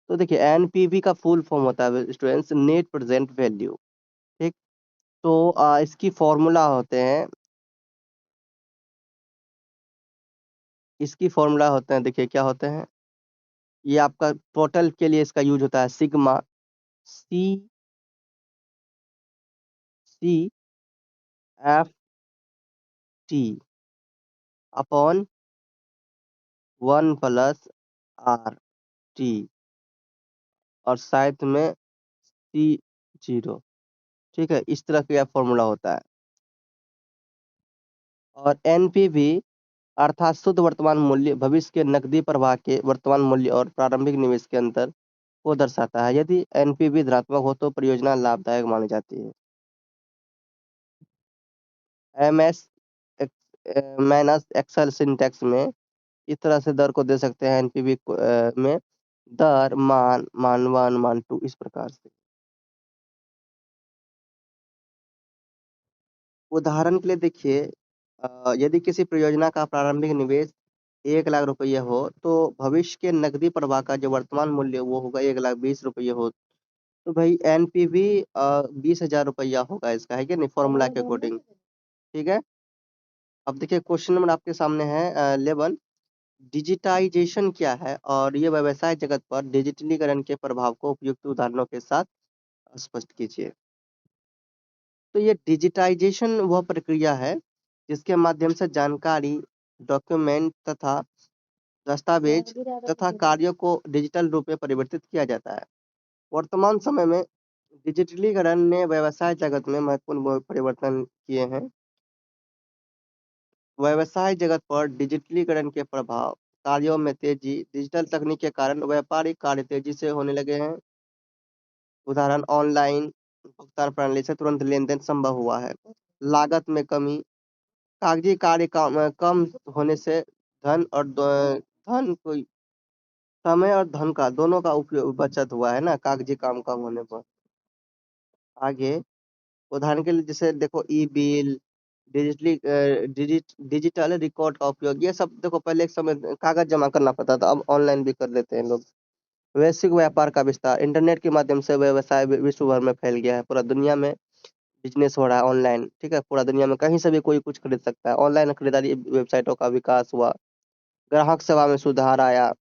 Speaker 1: तो देखिए एनपीवी का फुल फॉर्म होता है स्टूडेंट्स नेट प्रेजेंट वैल्यू। ठीक। तो इसकी फॉर्मूला होते हैं, इसकी फॉर्मूला होते हैं, देखिए क्या होते हैं। ये आपका टोटल के लिए इसका यूज होता है sigma C C F T upon 1 plus R T और साथ में सी 0। ठीक है, इस तरह का फॉर्मूला होता है। और एनपीवी अर्थात शुद्ध वर्तमान मूल्य भविष्य के नकदी प्रवाह के वर्तमान मूल्य और प्रारंभिक निवेश के अंतर को दर्शाता है। यदि एनपीवी धनात्मक हो तो परियोजना लाभदायक मानी जाती है। एमएस माइनस एक्सेल सिंटैक्स में इस तरह से दर को दे सकते हैं एनपीवी में दर मान मान 1 मान 2 इस प्रकार से। उदाहरण के लिए देखिए यदि किसी परियोजना का प्रारंभिक निवेश 1 लाख रुपये हो तो भविष्य के नकदी प्रवाह का जो वर्तमान मूल्य वो होगा 1,20,000 रुपये हो तो भाई एनपीवी 20,000 रुपया होगा इसका, है क्या नहीं, फॉर्मूला के अकॉर्डिंग। ठीक है। अब देखिए क्वेश्चन नंबर आपके सामने है 11। डिजिटाइजेशन क्या है और ये व्यवसाय जगत पर डिजिटलीकरण के प्रभाव को उपयुक्त उदाहरणों के साथ स्पष्ट कीजिए। तो ये डिजिटाइजेशन वह प्रक्रिया है जिसके माध्यम से जानकारी, डॉक्यूमेंट तथा दस्तावेज तथा कार्यों को डिजिटल रूप में परिवर्तित किया जाता है। वर्तमान समय में डिजिटलीकरण ने व्यवसाय जगत में महत्वपूर्ण परिवर्तन किए हैं। व्यवसाय जगत पर डिजिटलीकरण के प्रभाव, कार्यों में तेजी, डिजिटल तकनीक के कारण व्यापारिक कार्य तेजी से होने लगे हैं। उदाहरण ऑनलाइन भुगतान प्रणाली से तुरंत लेन-देन संभव हुआ है। लागत में कमी, कागजी कार्य कम होने से धन और धन को समय और धन का दोनों का उपयोग बचत हुआ है ना, कागजी काम कम होने पर। आगे उदाहरण के लिए जैसे देखो ई बिल, डिजिटल रिकॉर्ड का उपयोग, ये सब देखो पहले एक समय कागज जमा करना पड़ता था, अब ऑनलाइन भी कर लेते हैं लोग। वैश्विक व्यापार का विस्तार, इंटरनेट के माध्यम से व्यवसाय विश्व भर में फैल गया है। पूरा दुनिया में बिजनेस हो रहा है ऑनलाइन। ठीक है, पूरा दुनिया में कहीं से भी कोई कुछ खरीद सकता है। ऑनलाइन खरीदारी वेबसाइटों का विकास हुआ, ग्राहक सेवा में सुधार आया।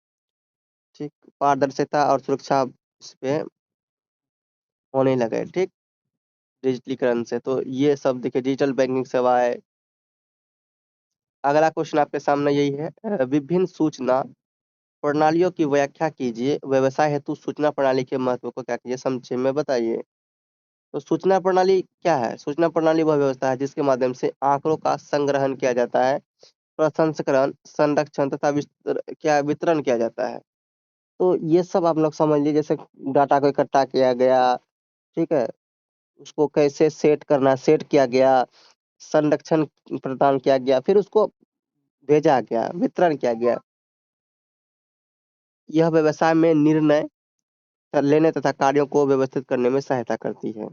Speaker 1: ठीक, पारदर्शिता और सुरक्षा इस पे होने लगे। ठीक, डिजिटलीकरण से तो ये सब देखिए डिजिटल बैंकिंग सेवाएं अगला क्वेश्चन आपके सामने यही है, विभिन्न सूचना प्रणालियों की व्याख्या कीजिए, व्यवसाय हेतु सूचना प्रणाली के महत्व को क्या कीजिए, संक्षेप में बताइए। तो सूचना प्रणाली क्या है? सूचना प्रणाली वह व्यवस्था है जिसके माध्यम से आंकड़ों का संग्रहण किया जाता है, प्रसंस्करण, संरक्षण तथा वितरण किया जाता है। तो ये सब आप लोग समझ लीजिए, जैसे डाटा को इकट्ठा किया गया, ठीक है, उसको कैसे सेट करना, सेट किया गया, संरक्षण प्रदान किया गया, फिर उसको भेजा गया, वितरण किया गया। यह व्यवसाय में निर्णय लेने तथा कार्यों को व्यवस्थित करने में सहायता करती है।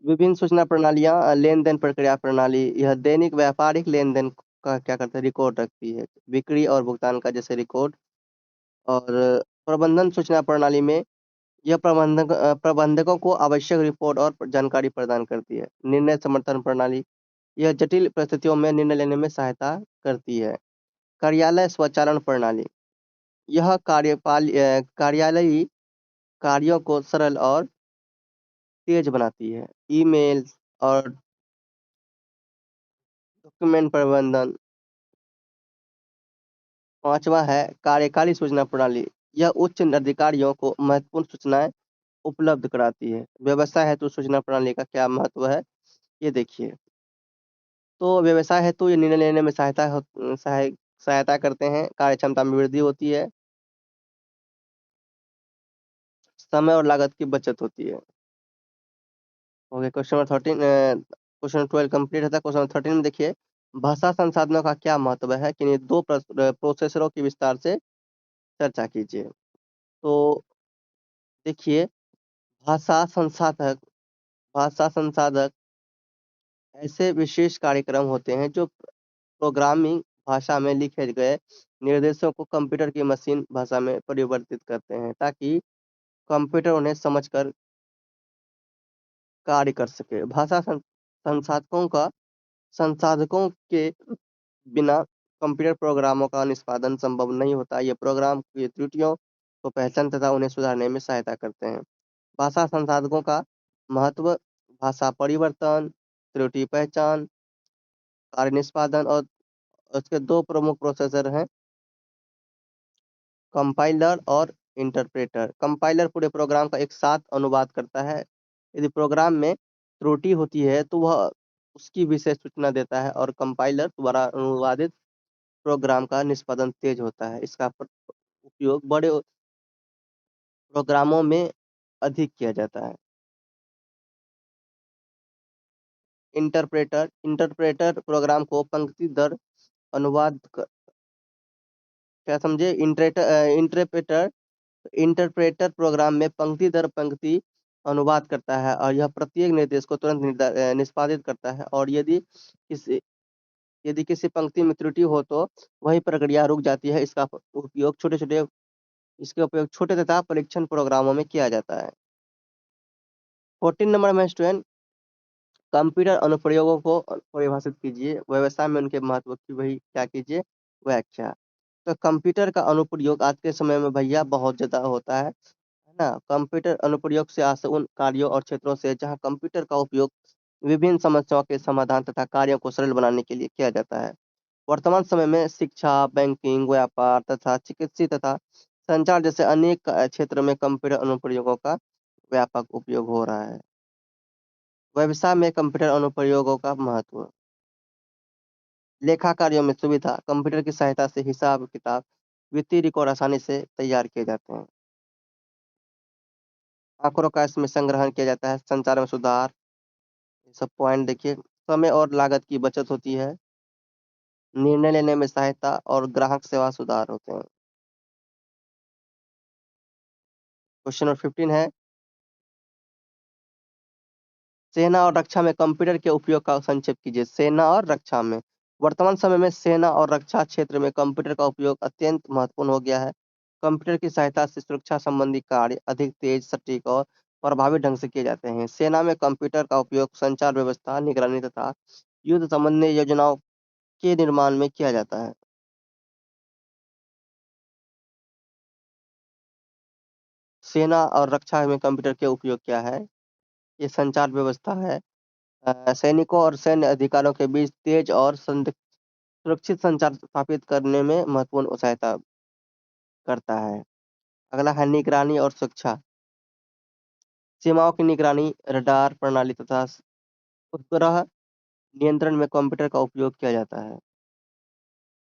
Speaker 1: विभिन्न सूचना प्रणालियां, लेन-देन प्रक्रिया प्रणाली, यह दैनिक व्यापारिक लेन-देन का क्या करता है, रिकॉर्ड रखती है। बिक्री और भुगतान का जैसे रिकॉर्ड। और प्रबंधन सूचना प्रणाली में यह प्रबंधकों को आवश्यक रिपोर्ट और जानकारी प्रदान करती है। निर्णय समर्थन प्रणाली, यह जटिल परिस्थितियों में निर्णय लेने में सहायता करती है। कार्यालय स्वचालन प्रणाली, यह कार्यालयी कार्यों को सरल और तेज बनाती है। ईमेल और डॉक्यूमेंट प्रबंधन। पांचवा है कार्यकारी सूचना प्रणाली, यह उच्च अधिकारियों को महत्वपूर्ण सूचनाएं उपलब्ध कराती है। व्यवसाय हेतु सूचना प्रणाली का क्या महत्व है, ये देखिए। तो व्यवसाय हेतु ये निर्णय लेने में सहायता करते हैं, कार्य क्षमता में वृद्धि होती है, समय और लागत की बचत होती है। Okay, question number 13, question 12 complete होता है। क्वेश्चन नंबर 13 में देखिए, भाषा संसाधनों का क्या महत्व है, कि दो प्रोसेसरों की विस्तार से चर्चा कीजिए। तो देखिए, भाषा संसाधक भाषा संसाधक ऐसे विशेष कार्यक्रम होते हैं जो प्रोग्रामिंग भाषा में लिखे गए निर्देशों को कंप्यूटर की मशीन भाषा में परिवर्तित करते हैं, ताकि कंप्यूटर उन्हें समझकर कार्य कर सके। संसाधकों के बिना कंप्यूटर प्रोग्रामों का निष्पादन संभव नहीं होता। ये प्रोग्राम की त्रुटियों को पहचान तथा उन्हें सुधारने में सहायता करते हैं। भाषा संसाधकों का महत्व, भाषा परिवर्तन, त्रुटि पहचान, कार्य निष्पादन, और उसके दो प्रमुख प्रोसेसर हैं, कंपाइलर और इंटरप्रेटर। कंपाइलर पूरे प्रोग्राम का एक साथ अनुवाद करता है। यदि प्रोग्राम में त्रुटि होती है तो वह उसकी विशेष सूचना देता है, और कंपाइलर द्वारा अनुवादित प्रोग्राम का निष्पादन तेज होता है। इसका उपयोग बड़े प्रोग्रामों में अधिक किया जाता है। इंटरप्रेटर प्रोग्राम को पंक्ति दर अनुवाद क्या समझे, इंटरप्रेटर इंटरप्रेटर प्रोग्राम में पंक्ति दर पंक्ति अनुवाद करता है, और यह प्रत्येक निर्देश को तुरंत निष्पादित करता है। और यदि किसी पंक्ति में त्रुटि हो तो वही प्रक्रिया रुक जाती है। इसके उपयोग छोटे तथा परीक्षण प्रोग्रामों में किया जाता है। 14 नंबर में स्टूडेंट, कंप्यूटर अनुप्रयोगों को परिभाषित कीजिए, व्यवसाय में उनके महत्व की वही क्या कीजिए, व्याख्या। तो कंप्यूटर का अनुप्रयोग आज के समय में भैया बहुत ज्यादा होता है ना। कंप्यूटर अनुप्रयोग से उन कार्यों और क्षेत्रों से जहां कंप्यूटर का उपयोग विभिन्न समस्याओं के समाधान तथा कार्यों को सरल बनाने के लिए किया जाता है। वर्तमान समय में शिक्षा, बैंकिंग, व्यापार तथा चिकित्सा तथा संचार जैसे अनेक क्षेत्र में कंप्यूटर अनुप्रयोगों का व्यापक उपयोग हो रहा है। व्यवसाय में कंप्यूटर अनुप्रयोगों का महत्व, लेखा कार्यों में सुविधा, कंप्यूटर की सहायता से हिसाब किताब, वित्तीय रिकॉर्ड आसानी से तैयार किए जाते हैं। आंकड़ों का इसमें संग्रहण किया जाता है, संचार में सुधार। ये सब पॉइंट देखिए, समय और लागत की बचत होती है, निर्णय लेने में सहायता और ग्राहक सेवा सुधार होते हैं। क्वेश्चन नंबर 15 है, सेना और रक्षा में कंप्यूटर के उपयोग का संक्षेप कीजिए। सेना और रक्षा में, वर्तमान समय में सेना और रक्षा क्षेत्र में कंप्यूटर का उपयोग अत्यंत महत्वपूर्ण हो गया है। कंप्यूटर की सहायता से सुरक्षा संबंधी कार्य अधिक तेज, सटीक और प्रभावी ढंग से किए जाते हैं। सेना में कंप्यूटर का उपयोग संचार व्यवस्था, निगरानी तथा युद्ध संबंधी योजनाओं के निर्माण में किया जाता है। सेना और रक्षा में कंप्यूटर के उपयोग क्या है, ये संचार व्यवस्था है, सैनिकों और सैन्य अधिकारियों के बीच तेज और सुरक्षित संचार स्थापित करने में महत्वपूर्ण सहायता करता है। अगला है निगरानी और सुरक्षा। सीमाओं की निगरानी, रडार प्रणाली तथा उपग्रह नियंत्रण में कंप्यूटर का उपयोग किया जाता है।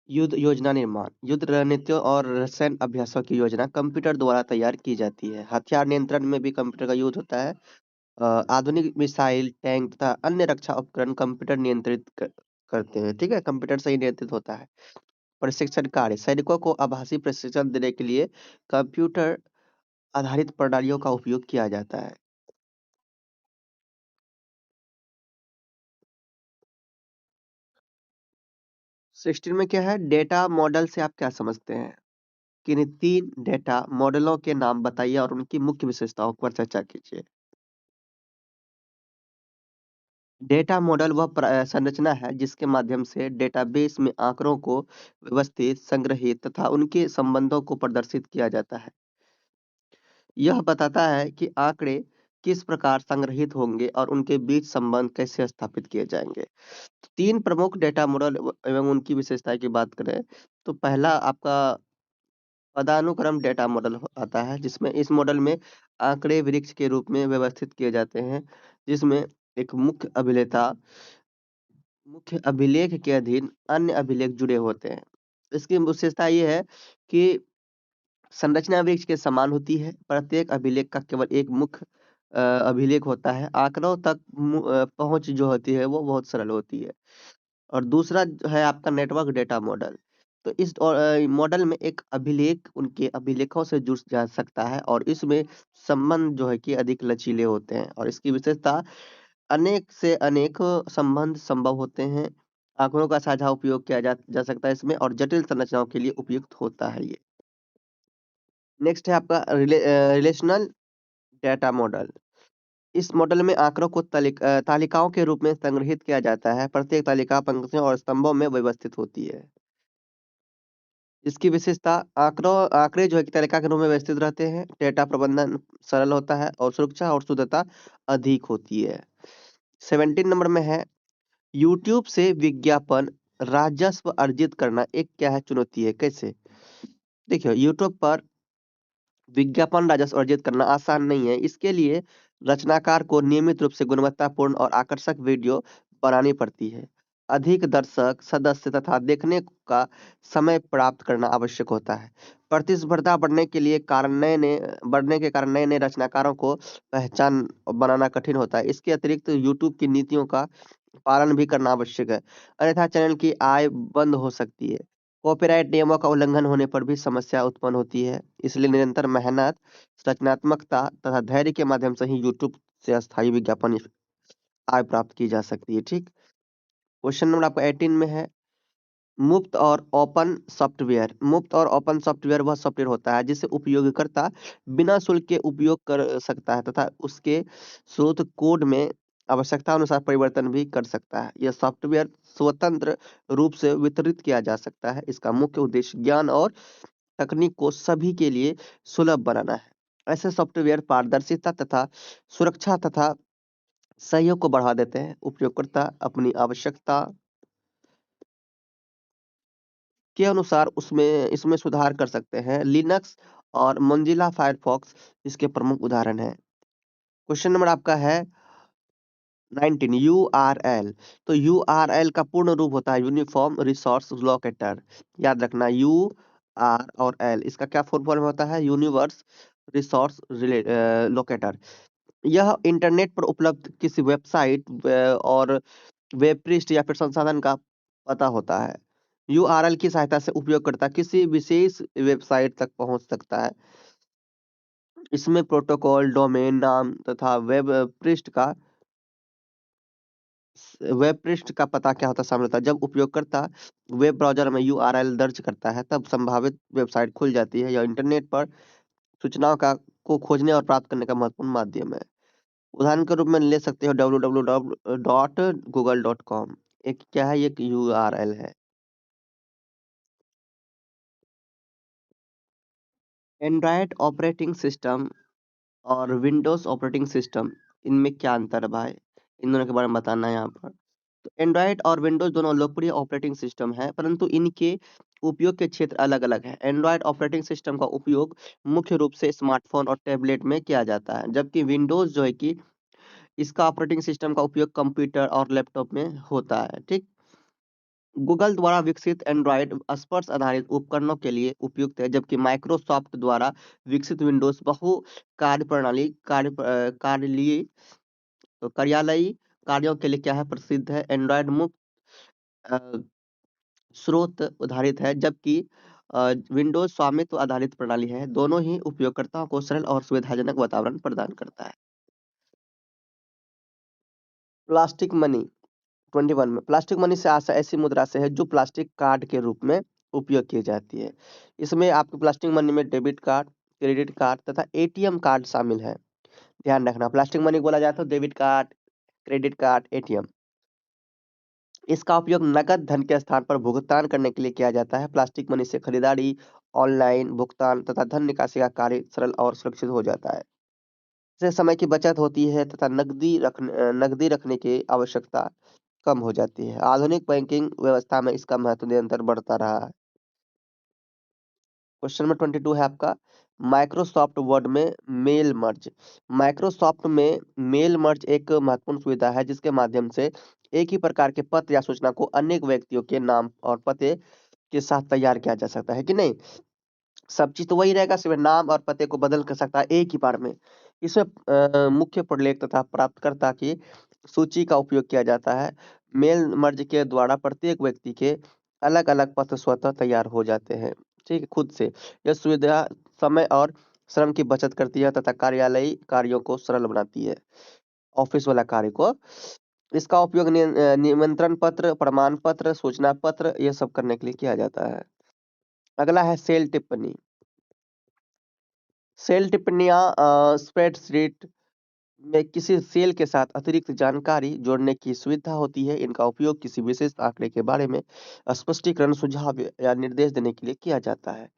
Speaker 1: युद्ध योजना निर्माण, युद्ध रणनीतियों और सैन्य अभ्यासों की योजना कंप्यूटर द्वारा तैयार की जाती है। हथियार नियंत्रण में भी कंप्यूटर का यूज होता है। आधुनिक मिसाइल, टैंक तथा अन्य रक्षा उपकरण कंप्यूटर नियंत्रित करते हैं। ठीक है, कंप्यूटर से ही नियंत्रित होता है। प्रशिक्षण कार्य, सैनिकों को आभासी प्रशिक्षण देने के लिए कंप्यूटर आधारित प्रणालियों का उपयोग किया जाता है। 16 में क्या है, डेटा मॉडल से आप क्या समझते हैं? किन्हीं 3 डेटा मॉडलों के नाम बताइए और उनकी मुख्य विशेषताओं पर चर्चा कीजिए। डेटा मॉडल वह संरचना है जिसके माध्यम से डेटाबेस में आंकड़ों को व्यवस्थित, संग्रहित तथा उनके संबंधों को प्रदर्शित किया जाता है। यह बताता है कि आंकड़े किस प्रकार संग्रहित होंगे और उनके बीच संबंध कैसे स्थापित किए जाएंगे। 3 प्रमुख डेटा मॉडल एवं उनकी विशेषताएं की बात करें तो पहला आपका पदानुक्रम डेटा मॉडल आता है, जिसमें इस मॉडल में आंकड़े वृक्ष के रूप में व्यवस्थित किए जाते हैं, जिसमें एक मुख्य अभिलेख के अधीन अन्य अभिलेख जुड़े होते हैं। इसकी विशेषता ये है कि संरचना वृक्ष के समान होती है। प्रत्येक अभिलेख का केवल एक मुख्य अभिलेख होता है। आंकड़ों तक पहुंच जो होती है वो बहुत सरल होती है। और दूसरा जो है आपका नेटवर्क डेटा मॉडल। तो इस मॉडल में एक अभिलेख उनके अभिलेखों से जुड़ जा सकता है और इसमें संबंध जो है कि अधिक लचीले होते हैं और इसकी विशेषता अनेक से अनेक संबंध संभव होते हैं। आंकड़ों का साझा उपयोग किया जा सकता है इसमें और जटिल संरचनाओं के लिए उपयुक्त होता है ये। नेक्स्ट है आपका रिलेशनल डेटा मॉडल। इस मॉडल में आंकड़ों को तालिकाओं के रूप में संग्रहित किया जाता है। प्रत्येक तालिका पंक्तियों और स्तंभों में व्यवस्थित होती है। इसकी विशेषता आंकड़े जो है कि तालिका के रूप में व्यवस्थित रहते हैं। डेटा प्रबंधन सरल होता है और सुरक्षा और शुद्धता अधिक होती है। 17 नंबर में है, यूट्यूब से विज्ञापन राजस्व अर्जित करना एक क्या है, चुनौती है, कैसे? देखिए, यूट्यूब पर विज्ञापन राजस्व अर्जित करना आसान नहीं है। इसके लिए रचनाकार को नियमित रूप से गुणवत्तापूर्ण और आकर्षक वीडियो बनानी पड़ती है। अधिक दर्शक, सदस्य तथा देखने का समय प्राप्त करना आवश्यक होता है। प्रतिस्पर्धा बढ़ने के कारण नए-नए रचनाकारों को पहचान बनाना कठिन होता है। इसके अतिरिक्त यूट्यूब की नीतियों का पालन भी करना आवश्यक है, अन्यथा चैनल की आय बंद हो सकती है। कॉपीराइट नियमों का उल्लंघन होने पर भी समस्या उत्पन्न होती है, इसलिए निरंतर मेहनत, रचनात्मकता तथा धैर्य के माध्यम से ही यूट्यूब से अस्थायी विज्ञापन आय प्राप्त की जा सकती है। ठीक। क्वेश्चन नंबर आपका 18 में है, मुफ्त और ओपन सॉफ्टवेयर वह सॉफ्टवेयर होता है जिसे उपयोगकर्ता बिना शुल्क के उपयोग कर सकता है तथा उसके स्रोत कोड में आवश्यकता अनुसार परिवर्तन भी कर सकता है। यह सॉफ्टवेयर स्वतंत्र रूप से वितरित किया जा सकता है। इसका मुख्य उद्देश्य ज्ञान और तकनीक को सभी के लिए सुलभ बनाना है। ऐसे सॉफ्टवेयर पारदर्शिता तथा सुरक्षा तथा सहयोग को बढ़ा देते हैं। उपयोगकर्ता अपनी आवश्यकता के अनुसार उसमें इसमें सुधार कर सकते हैं। लिनक्स और मोजिल्ला फायरफॉक्स इसके प्रमुख उदाहरण हैं। क्वेश्चन नंबर आपका है 19, यूआरएल। तो यूआरएल का पूर्ण रूप होता है यूनिफॉर्म रिसोर्स लोकेटर। याद रखना, यू आर और एल इसका क्या फुल फॉर्म होता है, यूनिवर्स रिसोर्स लोकेटर। यह इंटरनेट पर उपलब्ध किसी वेबसाइट और वेब पृष्ठ या फिर संसाधन का पता होता है। यूआरएल की सहायता से उपयोगकर्ता किसी विशेष वेबसाइट तक पहुंच सकता है। इसमें प्रोटोकॉल, डोमेन नाम तथा वेब पृष्ठ का पता क्या होता है शामिल होता है। जब उपयोगकर्ता वेब ब्राउज़र में यूआरएल दर्ज करता है, तब संभावित वेबसाइट खुल जाती है। यह इंटरनेट पर सूचनाओं को खोजने और प्राप्त करने का महत्वपूर्ण माध्यम है। उदाहरण के रूप में ले सकते हो www.google.com, एक क्या है, एक यूआरएल है। एंड्रॉयड ऑपरेटिंग सिस्टम और विंडोज़ ऑपरेटिंग सिस्टम, इनमें क्या अंतर है भाई? इन दोनों के बारे में बताना है यहाँ पर। तो एंड्रॉयड और विंडोज़ दोनों लोकप्रिय ऑपरेटिंग सिस्टम हैं, परंतु इनके उपयोग के क्षेत्र अलग-अलग हैं। एंड्रॉयड ऑपरेटिंग सिस्टम का उपयोग मुख्य रूप से स्मार्टफ़ोन और टैबलेट में किया जाता है, जबकि विंडोज़ जो है कि इसका ऑपरेटिंग सिस्टम का उपयोग कंप्यूटर और लैपटॉप में होता है, ठीक? गूगल द्वारा विकसित एंड्रॉयड स्पर्श आधारित उपकरणों के लिए उपयुक्त है, जबकि माइक्रोसॉफ्ट द्वारा विकसित विंडोज़ बहु कार्यप्रणाली कार्यालयी कार्यों के लिए क्या है प्रसिद्ध है। एंड्रॉयड मुक्त अ, स्रोत आधारित है, जबकि विंडोज़ स्वामित्व आधारित प्रणाली है। दोनों ही उपयोगकर्ताओं को सरल और सुविधाजनक वातावरण प्रदान करता है। प्लास्टिक मनी 21 में प्लास्टिक मनी से आशा ऐसी मुद्रा से है जो प्लास्टिक कार्ड के रूप में उपयोग की जाती है। इसमें आपके प्लास्टिक मनी में डेबिट कार्ड, क्रेडिट कार्ड तथा एटीएम कार्ड शामिल है। ध्यान रखना प्लास्टिक मनी बोला जाए तो debit card, credit card, ATM. इसका उपयोग नकद धन के स्थान पर भुगतान करने के लिए किया जाता है। प्लास्टिक मनी से खरीदारी, ऑनलाइन भुगतान तथा धन निकासी का कार्य सरल और सुरक्षित हो जाता है। इससे समय की बचत होती है तथा नकदी रखने की आवश्यकता कम हो जाती है। आधुनिक बैंकिंग व्यवस्था में इसका महत्व निरंतर बढ़ता रहा है। क्वेश्चन नंबर 22 है आपका माइक्रोसॉफ्ट वर्ड में मेल मर्ज। माइक्रोसॉफ्ट में मेल मर्ज एक महत्वपूर्ण सुविधा है जिसके माध्यम से एक ही प्रकार के पत्र या सूचना को अनेक व्यक्तियों के नाम और पते के साथ तैयार किया जा सकता है कि नहीं। सब चीज तो वही रहेगा, सिर्फ नाम और पते को बदल कर सकता है एक ही बार में। इसमें मुख्य प्रलेख तथा प्राप्तकर्ता की सूची का उपयोग किया जाता है। मेल मर्ज के द्वारा प्रत्येक व्यक्ति के अलग अलग पत्र स्वतः तैयार हो जाते हैं, ठीक है, खुद से। यह सुविधा समय और श्रम की बचत करती है तथा कार्यालयी कार्यों को सरल बनाती है, ऑफिस वाला कार्य को। इसका उपयोग निमंत्रण पत्र, प्रमाण पत्र, सूचना पत्र ये सब करने के लिए किया जाता है। अगला है सेल टिप्पणी। सेल टिप्पणियाँ स्प्रेडशीट में किसी सेल के साथ अतिरिक्त जानकारी जोड़ने की सुविधा होती है। इनका उपयोग किसी विशेष आंकड़े के बारे में स्पष्टीकरण, सुझाव या निर्देश देने के लिए किया जाता है।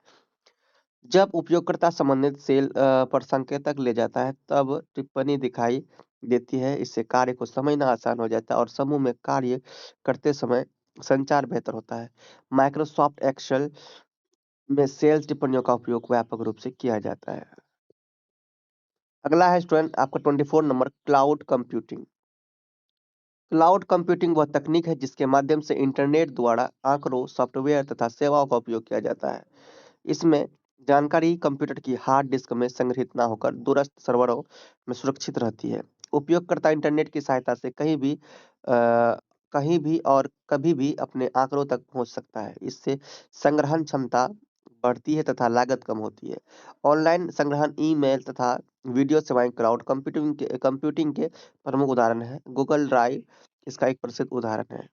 Speaker 1: जब उपयोगकर्ता संबंधित सेल पर संकेतक ले जाता है, तब टिप्पणी दिखाई देती है। इससे कार्य को समझना आसान हो जाता है और समूह में कार्य करते समय संचार बेहतर होता है। माइक्रोसॉफ्ट एक्सेल में सेल्स टिप्पणियों का उपयोग व्यापक रूप से किया जाता है। अगला है स्टूडेंट आपका 24 number cloud computing. Cloud computing वह तकनीक है जिसके माध्यम से इंटरनेट द्वारा आंकड़ों, सॉफ्टवेयर तथा सेवाओं का उपयोग किया जाता है। इसमें जानकारी कंप्यूटर की हार्ड डिस्क में संग्रहित ना होकर दूरस्थ सर्वरों में सुरक्षित रहती है। उपयोगकर्ता इंटरनेट की सहायता से कहीं भी और कभी भी अपने आंकड़ों तक पहुंच सकता है। इससे संग्रहण क्षमता बढ़ती है तथा लागत कम होती है। ऑनलाइन संग्रहण, ईमेल तथा वीडियो सेवाएं क्लाउड कंप्यूटिंग के प्रमुख उदाहरण हैं। गूगल ड्राइव इसका एक प्रसिद्ध उदाहरण है।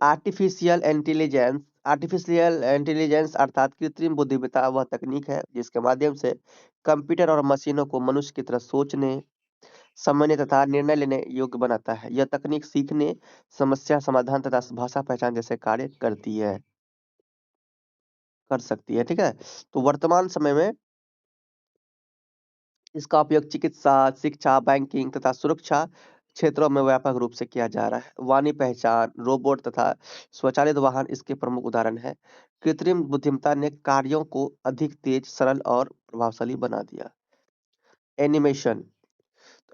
Speaker 1: आर्टिफिशियल इंटेलिजेंस अर्थात कृत्रिम बुद्धिमत्ता वह तकनीक है जिसके माध्यम से कंप्यूटर और मशीनों को मनुष्य की तरह सोचने, समझने तथा निर्णय लेने योग्य बनाता है। यह तकनीक सीखने, समस्या समाधान तथा भाषा पहचान जैसे कार्य कर सकती है, ठीक है। तो वर्तमान समय में इसका उपयोग चिकित्सा, शिक्षा, बैंकिंग तथा सुरक्षा क्षेत्रों में व्यापक रूप से किया जा रहा है। वाणी पहचान, रोबोट तथा स्वचालित वाहन इसके प्रमुख उदाहरण हैं। कृत्रिम बुद्धिमत्ता ने कार्यों को अधिक तेज, सरल और प्रभावशाली बना दिया। एनिमेशन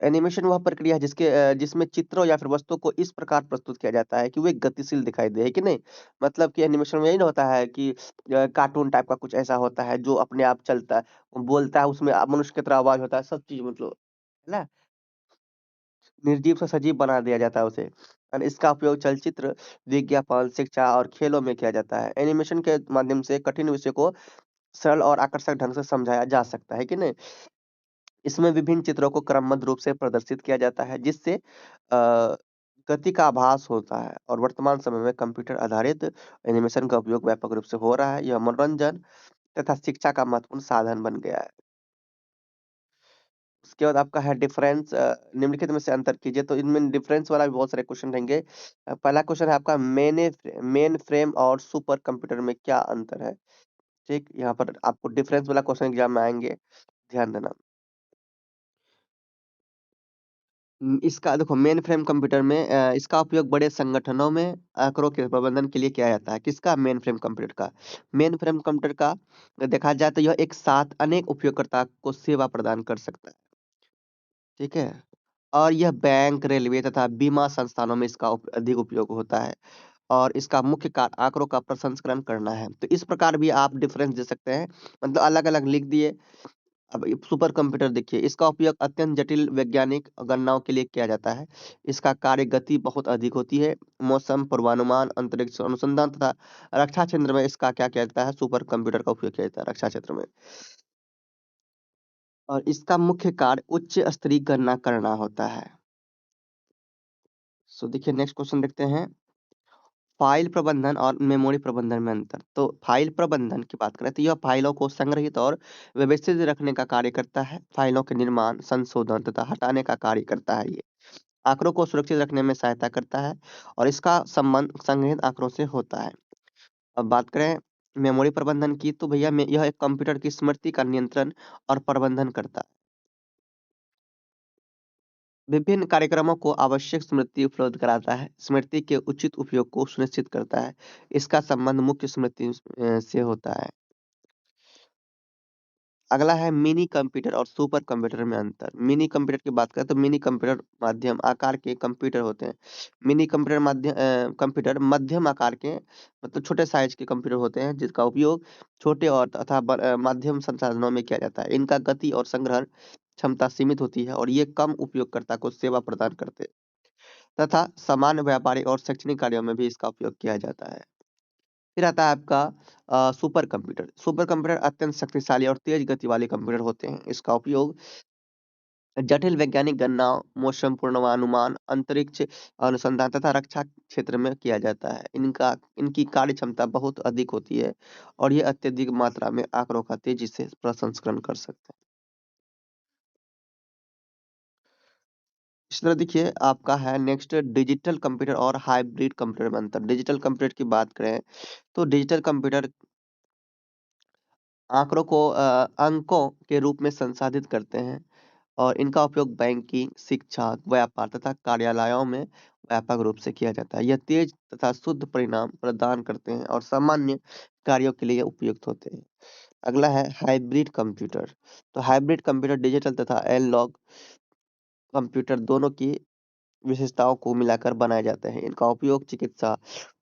Speaker 1: एनिमेशन वह प्रक्रिया है जिसमें चित्रों या फिर वस्तुओं को इस प्रकार प्रस्तुत किया जाता है कि वे गतिशील दिखाई दे, है कि नहीं। मतलब कि एनिमेशन में यही ना होता है कि कार्टून टाइप का कुछ ऐसा होता है जो अपने आप चलता है, बोलता है, उसमें मनुष्य की तरह आवाज होता है, सब चीज मतलब है ना, निर्जीव से सजीव बना दिया जाता है उसे। और इसका उपयोग चलचित्र, विज्ञापन, शिक्षा और खेलों में किया जाता है। एनिमेशन के माध्यम से कठिन विषय को सरल और आकर्षक ढंग से समझाया जा सकता है कि नहीं। इसमें विभिन्न चित्रों को क्रमबद्ध रूप से प्रदर्शित किया जाता है जिससे गति का आभास होता है। और वर्तमान समय में कंप्यूटर आधारित एनिमेशन का उपयोग व्यापक रूप से हो रहा है। यह मनोरंजन तथा शिक्षा का महत्वपूर्ण साधन बन गया है। उसके बाद आपका है डिफरेंस, निम्नलिखित में से अंतर कीजिए। तो इनमें डिफरेंस वाला भी बहुत सारे क्वेश्चन रहेंगे। पहला क्वेश्चन है आपका मेन फ्रेम और सुपर कंप्यूटर में क्या अंतर है। ठीक, यहाँ पर आपको डिफरेंस वाला क्वेश्चन एग्जाम में आएंगे, ध्यान देना। इसका देखो मेन फ्रेम कंप्यूटर में इसका उपयोग बड़े संगठनों में आंकड़ों के प्रबंधन के लिए किया जाता है। किसका? मेन फ्रेम कंप्यूटर का। मेन फ्रेम कंप्यूटर का देखा जाए तो यह एक साथ अनेक उपयोगकर्ता को सेवा प्रदान कर सकता है। ठीक है? और यह बैंक, रेलवे तथा बीमा संस्थानों में इसका अधिक उपयोग होता है और इसका मुख्य कार्य आंकड़ों का प्रसंस्करण करना है। तो इस प्रकार भी आप डिफरेंस दे सकते हैं, मतलब अलग-अलग लिख दिए। अब ये सुपर कंप्यूटर देखिए, इसका उपयोग अत्यंत जटिल वैज्ञानिक गणनाओं के लिए किया जाता है। इसका कार्य गति बहुत अधिक होती है। मौसम पूर्वानुमान, अंतरिक्ष अनुसंधान तथा रक्षा क्षेत्र में इसका क्या किया जाता है? सुपर कंप्यूटर का उपयोग किया जाता है रक्षा क्षेत्र में। और इसका मुख्य कार्य उच्च स्तरीय गणना करना होता है। सो देखिए नेक्स्ट क्वेश्चन देखते हैं। फाइल प्रबंधन और मेमोरी प्रबंधन में अंतर। तो फाइल प्रबंधन की बात करें तो यह फाइलों को संग्रहित और व्यवस्थित रखने का कार्य करता है। फाइलों के निर्माण, संशोधन तथा हटाने का कार्य करता है ये। आंकड़ों को सुरक्षित रखने में सहायता करता है और इसका संबंध संग्रहित आंकड़ों से होता है। अब बात करें मेमोरी प्रबंधन की तो भैया यह एक कंप्यूटर की स्मृति का नियंत्रण और प्रबंधन करता है। विभिन्न कार्यक्रमों को आवश्यक स्मृति उपलब्ध कराता है। स्मृति के उचित उपयोग को सुनिश्चित करता है। इसका संबंध मुख्य स्मृति से होता है। अगला है मिनी कंप्यूटर और सुपर कंप्यूटर में अंतर। मिनी कंप्यूटर की बात करें तो मिनी कंप्यूटर माध्यम आकार के कंप्यूटर होते हैं। मिनी कंप्यूटर कंप्यूटर मध्यम आकार के मतलब छोटे साइज के कंप्यूटर होते हैं जिसका उपयोग छोटे और तथा माध्यम संसाधनों में किया जाता है। इनका गति और संग्रहण क्षमता सीमित होती है और ये कम उपयोगकर्ता को सेवा प्रदान करते हैं तथा सामान्य व्यापारिक और शैक्षणिक कार्यों में भी इसका उपयोग किया जाता है। फिर आता है आपका सुपर कंप्यूटर। सुपर कंप्यूटर अत्यंत शक्तिशाली और तेज गति वाले कंप्यूटर होते हैं। इसका उपयोग जटिल वैज्ञानिक गणनाओं, मौसम पूर्वानुमान, अंतरिक्ष अनुसंधान तथा रक्षा क्षेत्र में किया जाता है। इनकी कार्य क्षमता बहुत अधिक होती है और ये अत्यधिक मात्रा में आंकड़ों का तेजी से प्रसंस्करण कर सकते हैं। इस तरह देखिए आपका है नेक्स्ट डिजिटल कंप्यूटर और हाइब्रिड कंप्यूटर में अंतर। डिजिटल कंप्यूटर की बात करें तो डिजिटल कंप्यूटर आंकड़ों को अंकों के रूप में संसाधित करते हैं और इनका उपयोग बैंकिंग, शिक्षा, व्यापार तथा कार्यालयों में व्यापक रूप से किया जाता है। यह तेज तथा शुद्ध परिणाम प्रदान करते हैं और सामान्य कार्यों के लिए उपयुक्त होते हैं। अगला है हाइब्रिड कंप्यूटर। तो हाइब्रिड कंप्यूटर डिजिटल तथा एनालॉग कंप्यूटर दोनों की विशेषताओं को मिलाकर बनाए जाते हैं। इनका उपयोग चिकित्सा,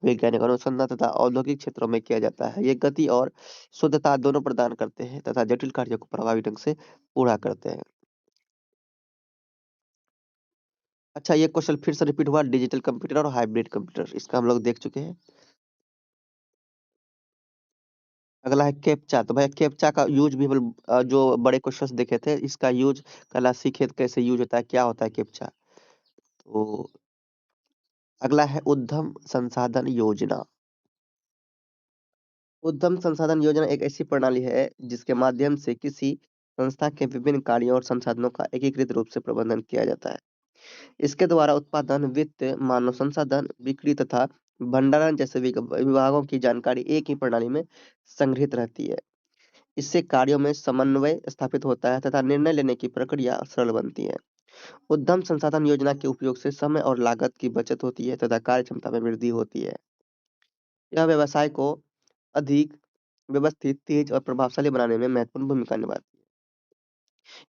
Speaker 1: वैज्ञानिक अनुसंधान तथा औद्योगिक क्षेत्रों में किया जाता है। ये गति और शुद्धता दोनों प्रदान करते हैं तथा जटिल कार्यों को प्रभावी ढंग से पूरा करते हैं। अच्छा ये क्वेश्चन फिर से रिपीट हुआ डिजिटल कंप्यूटर और हाइब्रिड कंप्यूटर इसका हम लोग देख चुके हैं। अगला है कैप्चा। तो भैया कैप्चा का यूज भी जो बड़े क्वेश्चंस देखे थे इसका यूज कला सीखे कैसे यूज होता है, क्या होता है कैप्चा। तो अगला है उद्यम संसाधन योजना। उद्यम संसाधन योजना एक ऐसी प्रणाली है जिसके माध्यम से किसी संस्था के विभिन्न कार्यों और संसाधनों का एकीकृत रूप से प्रबंधन किया जाता है। इसके द्वारा उत्पादन, वित्त, मानव संसाधन, बिक्री तथा भंडारण जैसे विभागों की जानकारी एक ही प्रणाली में संग्रहित रहती है। इससे कार्यों में समन्वय स्थापित होता है तथा निर्णय लेने की प्रक्रिया सरल बनती है। उद्यम संसाधन योजना के उपयोग से समय और लागत की बचत होती है तथा कार्य क्षमता में वृद्धि होती है। यह व्यवसाय को अधिक व्यवस्थित, तेज और प्रभावशाली बनाने में महत्वपूर्ण भूमिका निभाती है।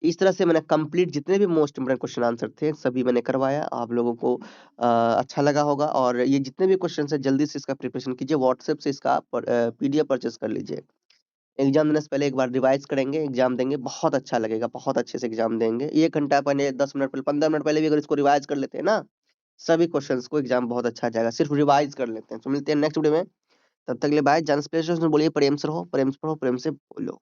Speaker 1: इस तरह से मैंने कंप्लीट जितने भी मोस्ट इम्पोर्टेंट क्वेश्चन आंसर थे सभी मैंने करवाया। आप लोगों को अच्छा लगा होगा और ये जितने भी क्वेश्चन है जल्दी से इसका प्रिपरेशन कीजिए। व्हाट्सएप से इसका पीडीएफ परचेज कर लीजिए। एग्जाम देने से पहले एक बार रिवाइज करेंगे, एग्जाम देंगे, बहुत अच्छा लगेगा, बहुत अच्छे से एग्जाम देंगे। 1 घंटा पहले, 10 मिनट पहले, 15 मिनट पहले भी अगर इसको रिवाइज कर लेते हैं ना, सभी क्वेश्चंस को एग्जाम बहुत अच्छा जाएगा। सिर्फ रिवाइज कर लेते हैं। तो मिलते हैं नेक्स्ट वीडियो में। तब तक के लिए बाय। बोलिए प्रेम से रहो, प्रेम से पढ़ो, प्रेम से बोलो।